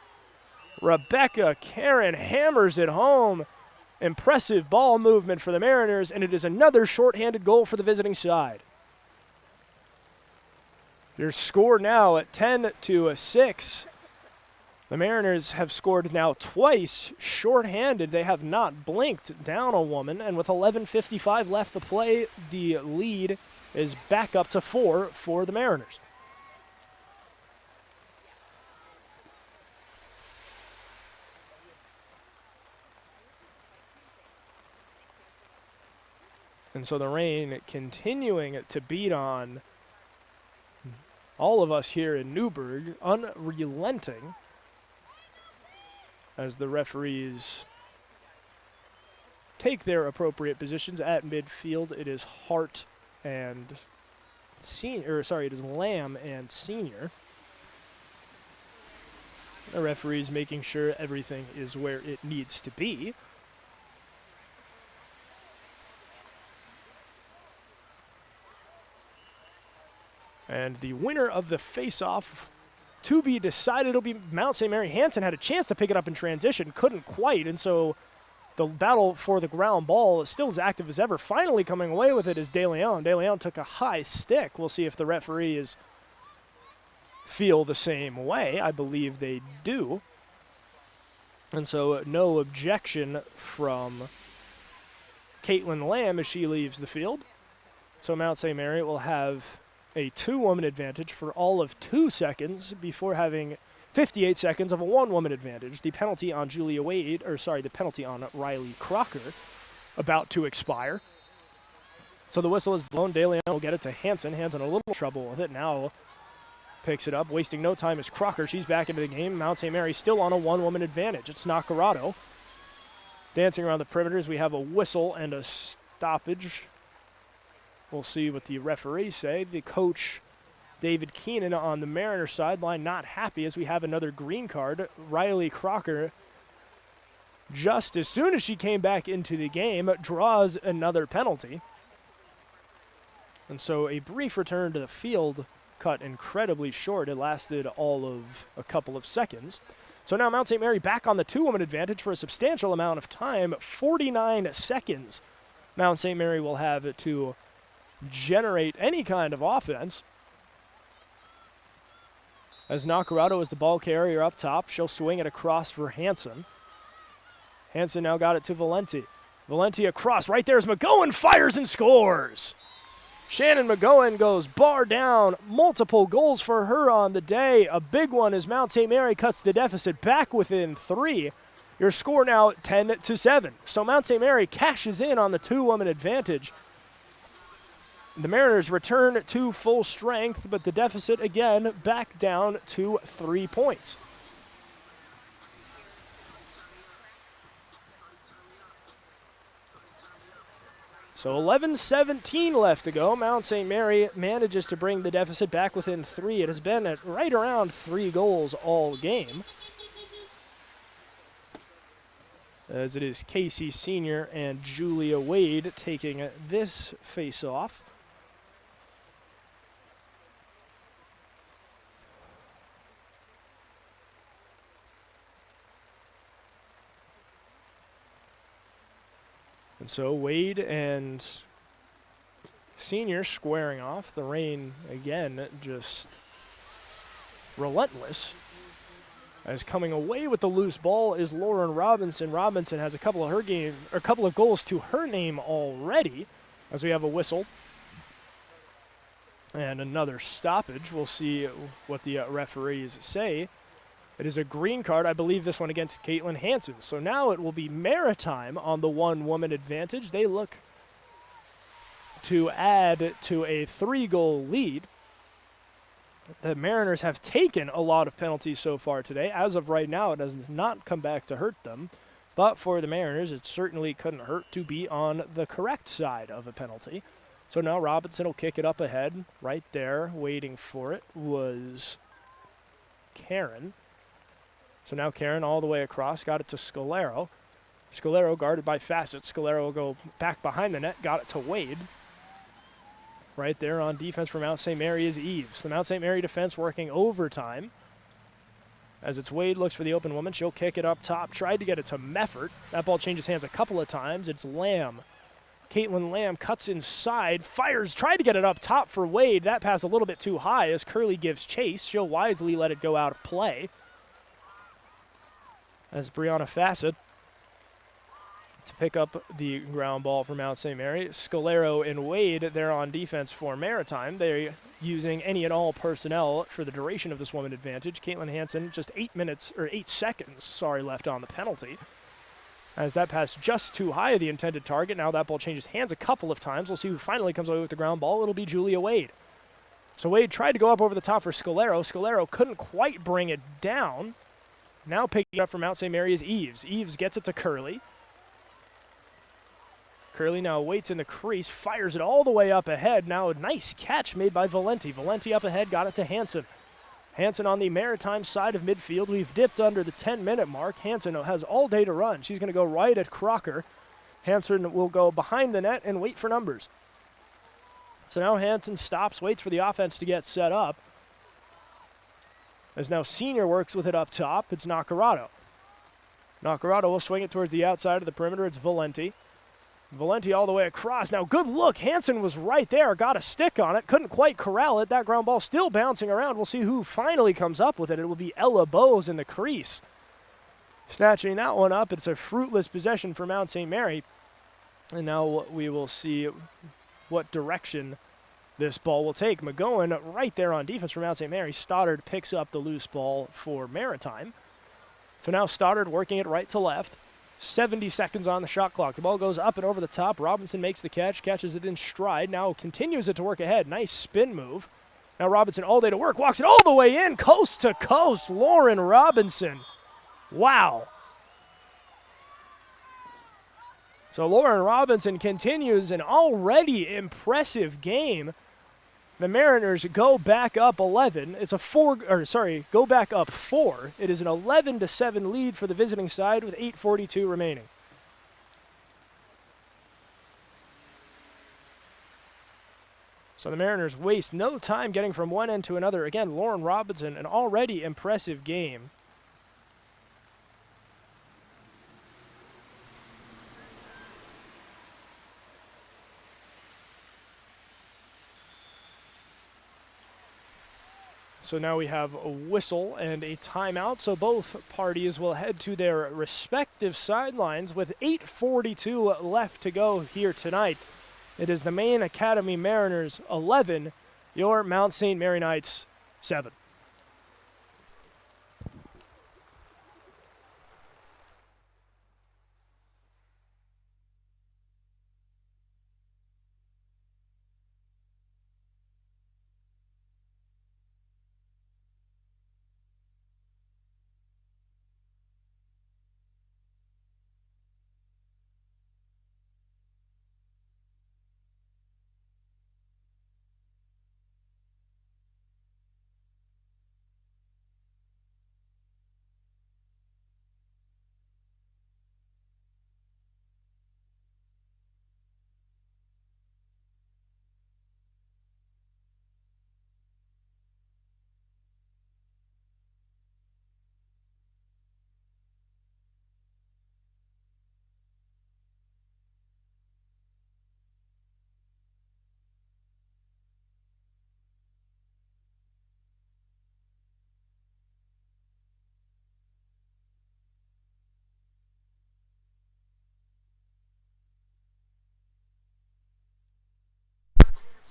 Rebecca Karen hammers it home. Impressive ball movement for the Mariners, and it is another shorthanded goal for the visiting side. Your score now at 10-6. The Mariners have scored now twice shorthanded. They have not blinked down a woman, and with 11:55 left to play, the lead is back up to 4 for the Mariners. And so the rain continuing to beat on all of us here in Newburgh, unrelenting, as the referees take their appropriate positions at midfield. It is Hart and Senior, it is Lamb and Senior. The referees making sure everything is where it needs to be. And the winner of the face-off to be decided will be Mount St. Mary. Hansen had a chance to pick it up in transition, couldn't quite, and so the battle for the ground ball is still as active as ever. Finally coming away with it is De Leon. De Leon took a high stick. We'll see if the referees feel the same way. I believe they do. And so no objection from Caitlin Lamb as she leaves the field. So Mount St. Mary will have a 2-woman advantage for all of 2 seconds before having 58 seconds of a 1-woman advantage. The penalty on the penalty on Riley Crocker about to expire. So the whistle is blown. De Leon will get it to Hansen. Hansen a little trouble with it. Now picks it up, wasting no time is Crocker. She's back into the game. Mount St. Mary still on a 1-woman advantage. It's Nacarado dancing around the perimeters. We have a whistle and a stoppage. We'll see what the referees say. The coach, David Keenan, on the Mariners sideline, not happy as we have another green card. Riley Crocker, just as soon as she came back into the game, draws another penalty. And so a brief return to the field cut incredibly short. It lasted all of a couple of seconds. So now Mount St. Mary back on the 2-woman advantage for a substantial amount of time. 49 seconds Mount St. Mary will have to generate any kind of offense. As Nacarado is the ball carrier up top, she'll swing it across for Hansen. Hansen now got it to Valenti. Valenti across. Right there's McGowan, fires and scores. Shannon McGowan goes bar down. Multiple goals for her on the day. A big one as Mount St. Mary cuts the deficit back within 3. Your score now 10-7. So Mount St. Mary cashes in on the 2-woman advantage. The Mariners return to full strength, but the deficit again back down to 3 points. So 11:17 left to go. Mount St. Mary manages to bring the deficit back within 3. It has been at right around 3 goals all game, as it is Casey Senior and Julia Wade taking this face-off. And so Wade and Senior squaring off. The rain, again, just relentless. As coming away with the loose ball is Lauren Robinson. Robinson has a couple of goals to her name already, as we have a whistle and another stoppage. We'll see what the referees say. It is a green card, I believe this one against Caitlin Hansen. So now it will be Maritime on the 1-woman advantage. They look to add to a 3-goal lead. The Mariners have taken a lot of penalties so far today. As of right now, it has not come back to hurt them. But for the Mariners, it certainly couldn't hurt to be on the correct side of a penalty. So now Robinson will kick it up ahead. Right there, waiting for it, was Karen. So now Karen all the way across, got it to Scalero. Scalero guarded by Fassett. Scalero will go back behind the net, got it to Wade. Right there on defense for Mount St. Mary is Eves. The Mount St. Mary defense working overtime. As it's Wade looks for the open woman. She'll kick it up top. Tried to get it to Meffert. That ball changes hands a couple of times. It's Lamb. Caitlin Lamb cuts inside, fires, tried to get it up top for Wade. That pass a little bit too high as Curley gives chase. She'll wisely let it go out of play. As Brianna Fassett to pick up the ground ball for Mount St. Mary. Scalero and Wade there on defense for Maritime. They're using any and all personnel for the duration of this woman advantage. Caitlin Hansen just 8 seconds left on the penalty. As that pass just too high of the intended target. Now that ball changes hands a couple of times. We'll see who finally comes away with the ground ball. It'll be Julia Wade. So Wade tried to go up over the top for Scalero. Scalero couldn't quite bring it down. Now picking it up for Mount St. Mary is Eves. Eves gets it to Curley. Curley now waits in the crease, fires it all the way up ahead. Now a nice catch made by Valenti. Valenti up ahead, got it to Hansen. Hansen on the Maritime side of midfield. We've dipped under the 10-minute mark. Hansen has all day to run. She's going to go right at Crocker. Hansen will go behind the net and wait for numbers. So now Hansen stops, waits for the offense to get set up. As now Senior works with it up top, it's Nacarado. Nacarado will swing it towards the outside of the perimeter. It's Valenti. Valenti all the way across. Now, good look. Hansen was right there, got a stick on it, couldn't quite corral it. That ground ball still bouncing around. We'll see who finally comes up with it. It will be Ella Bowes in the crease. Snatching that one up. It's a fruitless possession for Mount St. Mary. And now we will see what direction this ball will take. McGowan right there on defense for Mount St. Mary. Stoddard picks up the loose ball for Maritime. So now Stoddard working it right to left. 70 seconds on the shot clock. The ball goes up and over the top. Robinson makes the catch, catches it in stride. Now continues it to work ahead. Nice spin move. Now Robinson all day to work. Walks it all the way in, coast to coast. Lauren Robinson. Wow. So Lauren Robinson continues an already impressive game. The Mariners go back up 11. It's go back up 4. It is an 11-7 lead for the visiting side with 8:42 remaining. So the Mariners waste no time getting from one end to another. Again, Lauren Robinson, an already impressive game. So now we have a whistle and a timeout. So both parties will head to their respective sidelines with 8:42 left to go here tonight. It is the Maine Academy Mariners 11, your Mount St. Mary Knights 7.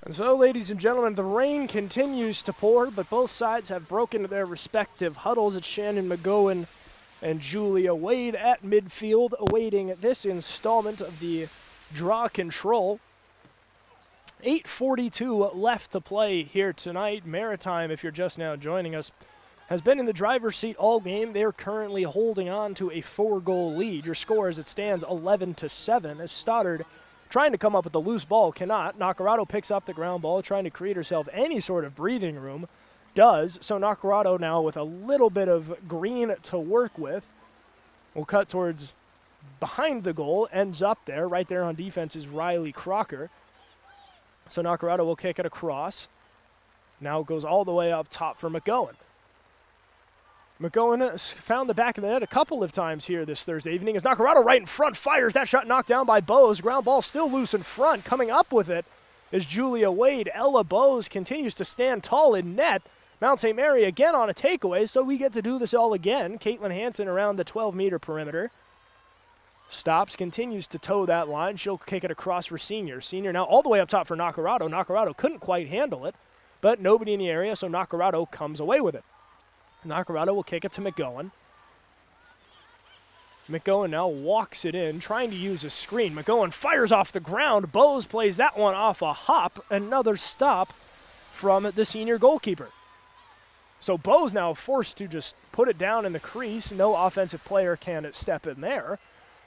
And so, ladies and gentlemen, the rain continues to pour, but both sides have broken their respective huddles. It's Shannon McGowan and Julia Wade at midfield, awaiting this installment of the draw control. 8:42 left to play here tonight. Maritime, if you're just now joining us, has been in the driver's seat all game. They're currently holding on to a 4-goal lead. Your score as it stands 11-7 as Stoddard trying to come up with the loose ball, cannot. Nacarado picks up the ground ball, trying to create herself any sort of breathing room. Does. So Nacarado now with a little bit of green to work with. Will cut towards behind the goal, ends up there. Right there on defense is Riley Crocker. So Nacarado will kick it across. Now it goes all the way up top for McGowan. McGowan found the back of the net a couple of times here this Thursday evening as Nacarado right in front fires. That shot knocked down by Bose. Ground ball still loose in front. Coming up with it is Julia Wade. Ella Bose continues to stand tall in net. Mount St. Mary again on a takeaway, so we get to do this all again. Caitlin Hansen around the 12-meter perimeter. Stops, continues to toe that line. She'll kick it across for Senior. Senior now all the way up top for Nacarado. Nacarado couldn't quite handle it, but nobody in the area, so Nacarado comes away with it. Nacarado will kick it to McGowan. McGowan now walks it in, trying to use a screen. McGowan fires off the ground. Bose plays that one off a hop. Another stop from the senior goalkeeper. So Bose now forced to just put it down in the crease. No offensive player can step in there.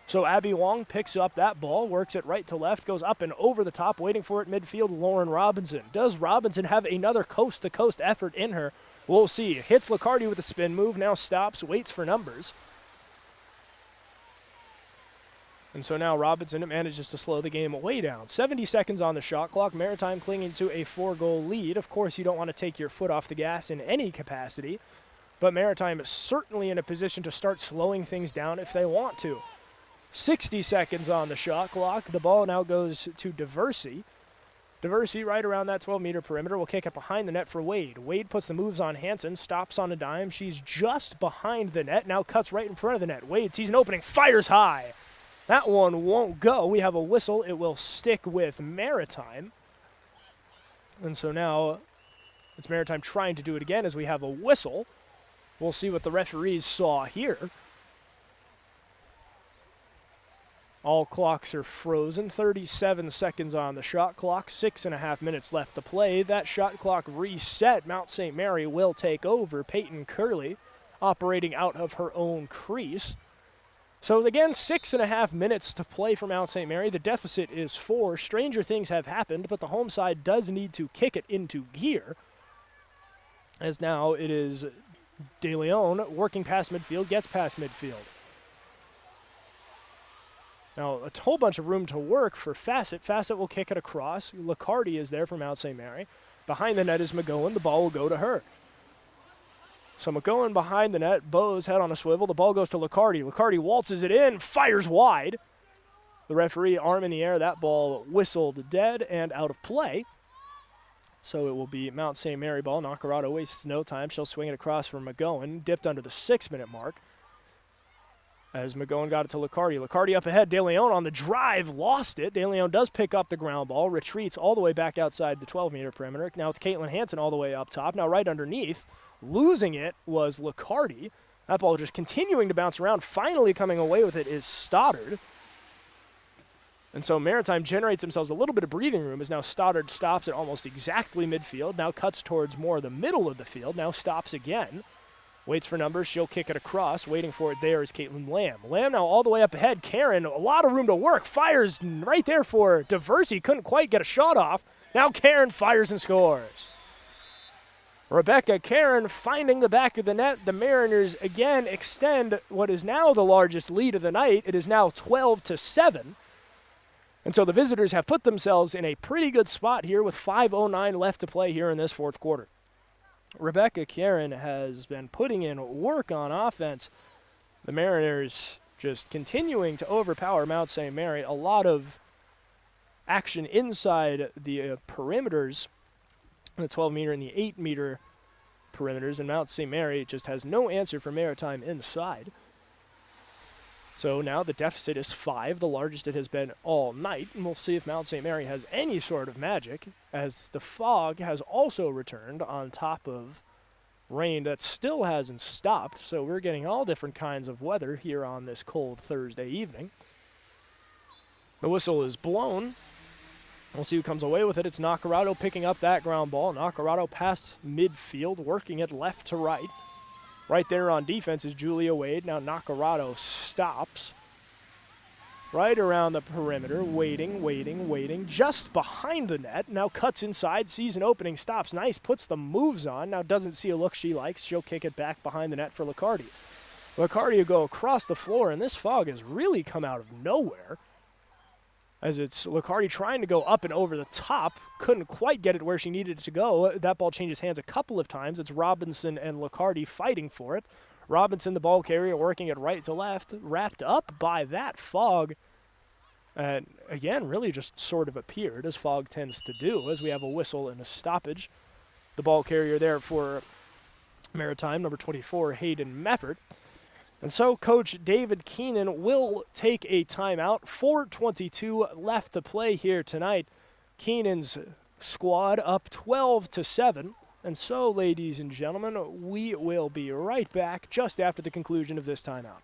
So Abby Wong picks up that ball, works it right to left, goes up and over the top, waiting for it midfield, Lauren Robinson. Does Robinson have another coast-to-coast effort in her? We'll see. Hits Liccardi with a spin move, now stops, waits for numbers. And so now Robinson manages to slow the game way down. 70 seconds on the shot clock. Maritime clinging to a 4-goal lead. Of course, you don't want to take your foot off the gas in any capacity, but Maritime is certainly in a position to start slowing things down if they want to. 60 seconds on the shot clock. The ball now goes to Diversey. Diversey right around that 12-meter perimeter will kick it behind the net for Wade. Wade puts the moves on Hansen, stops on a dime. She's just behind the net, now cuts right in front of the net. Wade sees an opening, fires high. That one won't go. We have a whistle. It will stick with Maritime. And so now it's Maritime trying to do it again as we have a whistle. We'll see what the referees saw here. All clocks are frozen. 37 seconds on the shot clock. 6.5 minutes left to play. That shot clock reset. Mount St. Mary will take over. Peyton Curley operating out of her own crease. So again, 6.5 minutes to play for Mount St. Mary. The deficit is 4. Stranger things have happened, but the home side does need to kick it into gear. As now it is De Leon working past midfield, gets past midfield. Now, a whole bunch of room to work for Fassett. Fassett will kick it across. Liccardi is there for Mount St. Mary. Behind the net is McGowan. The ball will go to her. So McGowan behind the net. Bose head on a swivel. The ball goes to Liccardi. Liccardi waltzes it in, fires wide. The referee, arm in the air. That ball whistled dead and out of play. So it will be Mount St. Mary ball. Nacarado wastes no time. She'll swing it across for McGowan. Dipped under the 6-minute mark. As McGowan got it to Liccardi. Liccardi up ahead. De Leon on the drive. Lost it. De Leon does pick up the ground ball. Retreats all the way back outside the 12-meter perimeter. Now it's Caitlin Hansen all the way up top. Now right underneath. Losing it was Liccardi. That ball just continuing to bounce around. Finally coming away with it is Stoddard. And so Maritime generates themselves a little bit of breathing room as now Stoddard stops at almost exactly midfield. Now cuts towards more the middle of the field. Now stops again. Waits for numbers. She'll kick it across. Waiting for it there is Caitlin Lamb. Lamb now all the way up ahead. Karen, a lot of room to work. Fires right there for Diversey. Couldn't quite get a shot off. Now Karen fires and scores. Rebecca Karen finding the back of the net. The Mariners again extend what is now the largest lead of the night. It is now 12-7. And so the visitors have put themselves in a pretty good spot here with 5:09 left to play here in this fourth quarter. Rebecca Karen has been putting in work on offense. The Mariners just continuing to overpower Mount St. Mary. A lot of action inside the perimeters, the 12-meter and the 8-meter perimeters, and Mount St. Mary just has no answer for Maritime inside. So now the deficit is 5, the largest it has been all night, and we'll see if Mount St. Mary has any sort of magic, as the fog has also returned on top of rain that still hasn't stopped, so we're getting all different kinds of weather here on this cold Thursday evening. The whistle is blown. We'll see who comes away with it. It's Nacarado picking up that ground ball. Nacarado past midfield, working it left to right. Right there on defense is Julia Wade. Now Nacarado stops. Right around the perimeter, waiting, just behind the net. Now cuts inside, sees an opening, stops. Nice, puts the moves on. Now doesn't see a look she likes. She'll kick it back behind the net for Liccardi. Liccardi will go across the floor, and this fog has really come out of nowhere. as it's Licardi trying to go up and over the top. Couldn't quite get it where she needed it to go. That ball changes hands a couple of times. It's Robinson and Licardi fighting for it. Robinson, the ball carrier, working it right to left, wrapped up by that fog. And again, really just sort of appeared, as fog tends to do, as we have a whistle and a stoppage. The ball carrier there for Maritime, number 24, Hayden Mefford. And so Coach David Keenan will take a timeout. 4:22 left to play here tonight. Keenan's squad up 12-7. And so, ladies and gentlemen, we will be right back just after the conclusion of this timeout.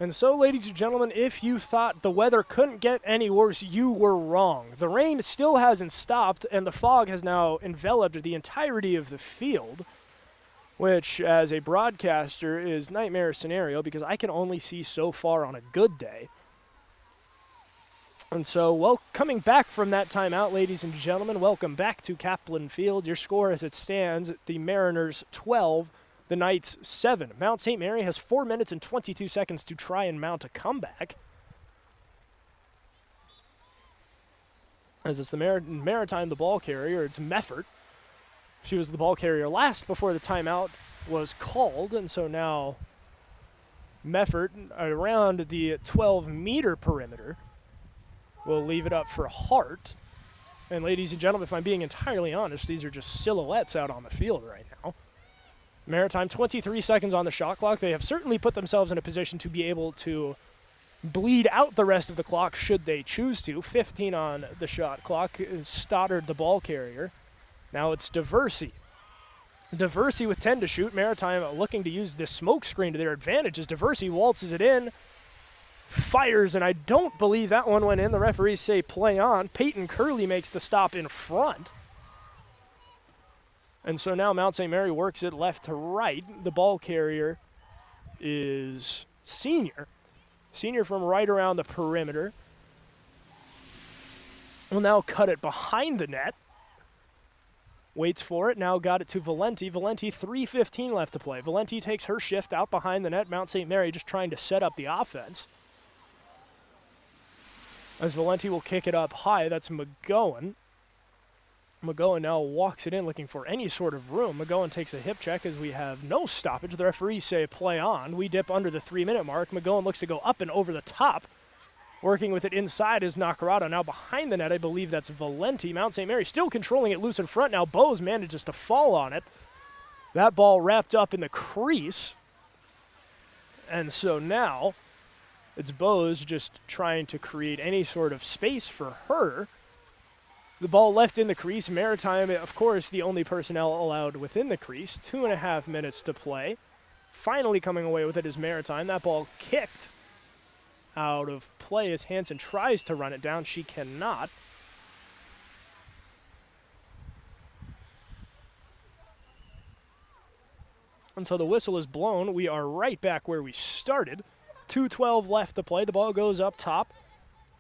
And so, ladies and gentlemen, if you thought the weather couldn't get any worse, you were wrong. The rain still hasn't stopped, and the fog has now enveloped the entirety of the field, which, as a broadcaster, is nightmare scenario because I can only see so far on a good day. And so, well, coming back from that timeout, ladies and gentlemen, welcome back to Kaplan Field. Your score as it stands, the Mariners 12, the Knights 7. Mount St. Mary has 4 minutes and 22 seconds to try and mount a comeback. As it's the Maritime, the ball carrier, it's Mefford. She was the ball carrier last before the timeout was called, and so now Mefford around the 12-meter perimeter will leave it up for Hart. And ladies and gentlemen, if I'm being entirely honest, these are just silhouettes out on the field right now. Maritime, 23 seconds on the shot clock. They have certainly put themselves in a position to be able to bleed out the rest of the clock should they choose to. 15 on the shot clock. Stoddard, the ball carrier. Now it's Diversey. Diversey with 10 to shoot. Maritime looking to use this smoke screen to their advantage as Diversey waltzes it in. Fires, and I don't believe that one went in. The referees say play on. Peyton Curley makes the stop in front. And so now Mount St. Mary works it left to right. The ball carrier is Senior. Senior from right around the perimeter. Will now cut it behind the net. Waits for it, now got it to Valenti. Valenti, 3:15 left to play. Valenti takes her shift out behind the net. Mount St. Mary just trying to set up the offense. As Valenti will kick it up high, that's McGowan. McGowan now walks it in looking for any sort of room. McGowan takes a hip check as we have no stoppage. The referees say play on. We dip under the 3-minute mark. McGowan looks to go up and over the top. Working with it inside is Nakarado. Now behind the net, I believe that's Valenti. Mount St. Mary still controlling it loose in front. Now Bose manages to fall on it. That ball wrapped up in the crease. And so now it's Bose just trying to create any sort of space for her. The ball left in the crease. Maritime, of course, the only personnel allowed within the crease. 2.5 minutes to play. Finally coming away with it is Maritime. That ball kicked out of play as Hansen tries to run it down. She cannot. And so the whistle is blown. We are right back where we started. 2:12 left to play. The ball goes up top.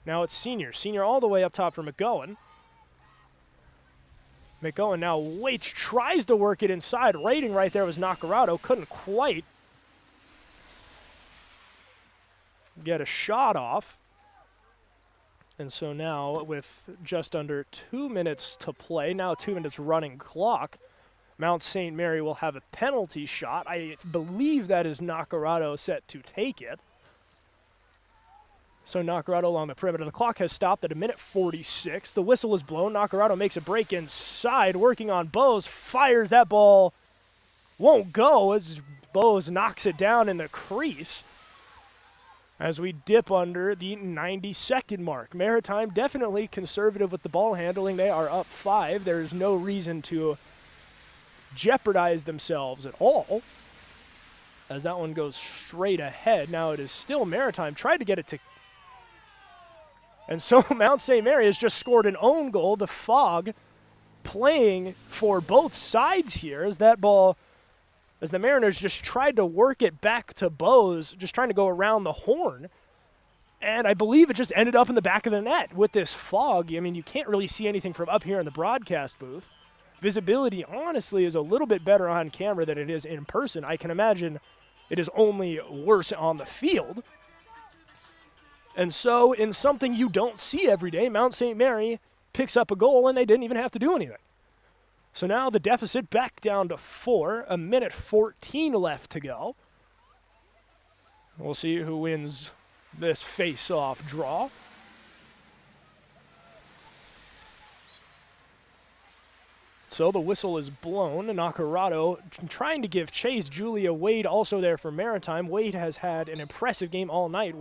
Now it's Senior. Senior all the way up top for McGowan. McGowan now waits, tries to work it inside. Rating right there was Nakarado. Couldn't quite get a shot off. And so now with just under 2 minutes to play, now 2 minutes running clock, Mount St. Mary will have a penalty shot. I believe that is Nacarado set to take it. So Nacarado along the perimeter. The clock has stopped at 1:46. The whistle is blown. Nacarado makes a break inside, working on Bose. Fires that ball. Won't go as Bose knocks it down in the crease. As we dip under the 90-second mark. Maritime definitely conservative with the ball handling. They are up 5. There's no reason to jeopardize themselves at all, as that one goes straight ahead. Now it is still Maritime. Tried to get it to... And so Mount St. Mary has just scored an own goal. The fog playing for both sides here as that ball... as the Mariners just tried to work it back to Bose, just trying to go around the horn. And I believe it just ended up in the back of the net with this fog. I mean, you can't really see anything from up here in the broadcast booth. Visibility, honestly, is a little bit better on camera than it is in person. I can imagine it is only worse on the field. And so, in something you don't see every day, Mount St. Mary picks up a goal, and they didn't even have to do anything. So now the deficit back down to 4, 1:14 left to go. We'll see who wins this face-off draw. So the whistle is blown. Nacarado trying to give chase. Julia Wade also there for Maritime. Wade has had an impressive game all night.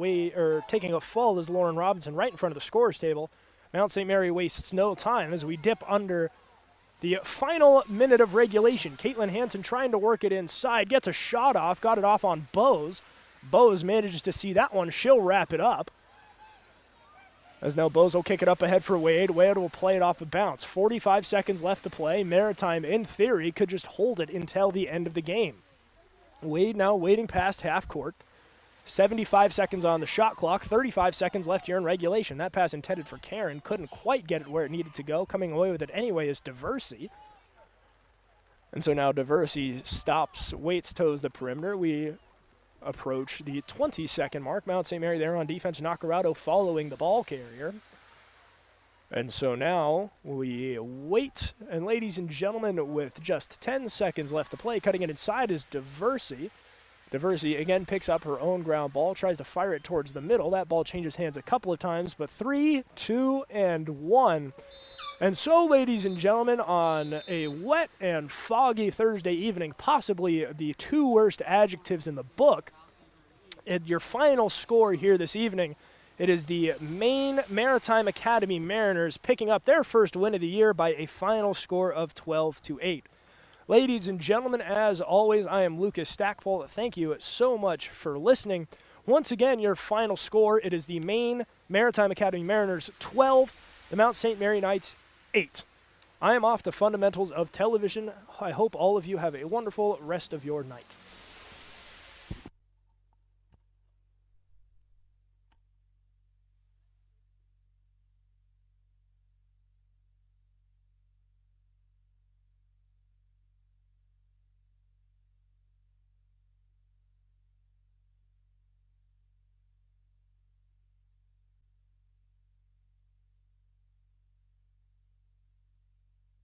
Taking a fall is Lauren Robinson right in front of the scorer's table. Mount St. Mary wastes no time as we dip under the final minute of regulation. Caitlin Hansen trying to work it inside. Gets a shot off. Got it off on Bose. Bose manages to see that one. She'll wrap it up. As now Bose will kick it up ahead for Wade. Wade will play it off a bounce. 45 seconds left to play. Maritime, in theory, could just hold it until the end of the game. Wade now waiting past half court. 75 seconds on the shot clock. 35 seconds left here in regulation. That pass intended for Karen. Couldn't quite get it where it needed to go. Coming away with it anyway is Diversey. And so now Diversey stops, waits, toes the perimeter. We approach the 20-second mark. Mount St. Mary there on defense. Nacarado following the ball carrier. And so now we wait. And ladies and gentlemen, with just 10 seconds left to play, cutting it inside is Diversey. Diversey again picks up her own ground ball, tries to fire it towards the middle. That ball changes hands a couple of times, but 3, 2, and 1. And so, ladies and gentlemen, on a wet and foggy Thursday evening, possibly the 2 worst adjectives in the book, and your final score here this evening, it is the Maine Maritime Academy Mariners picking up their first win of the year by a final score of 12-8. Ladies and gentlemen, as always, I am Lucas Stackpole. Thank you so much for listening. Once again, your final score, it is the Maine Maritime Academy Mariners 12, the Mount St. Mary Knights 8. I am off to fundamentals of television. I hope all of you have a wonderful rest of your night.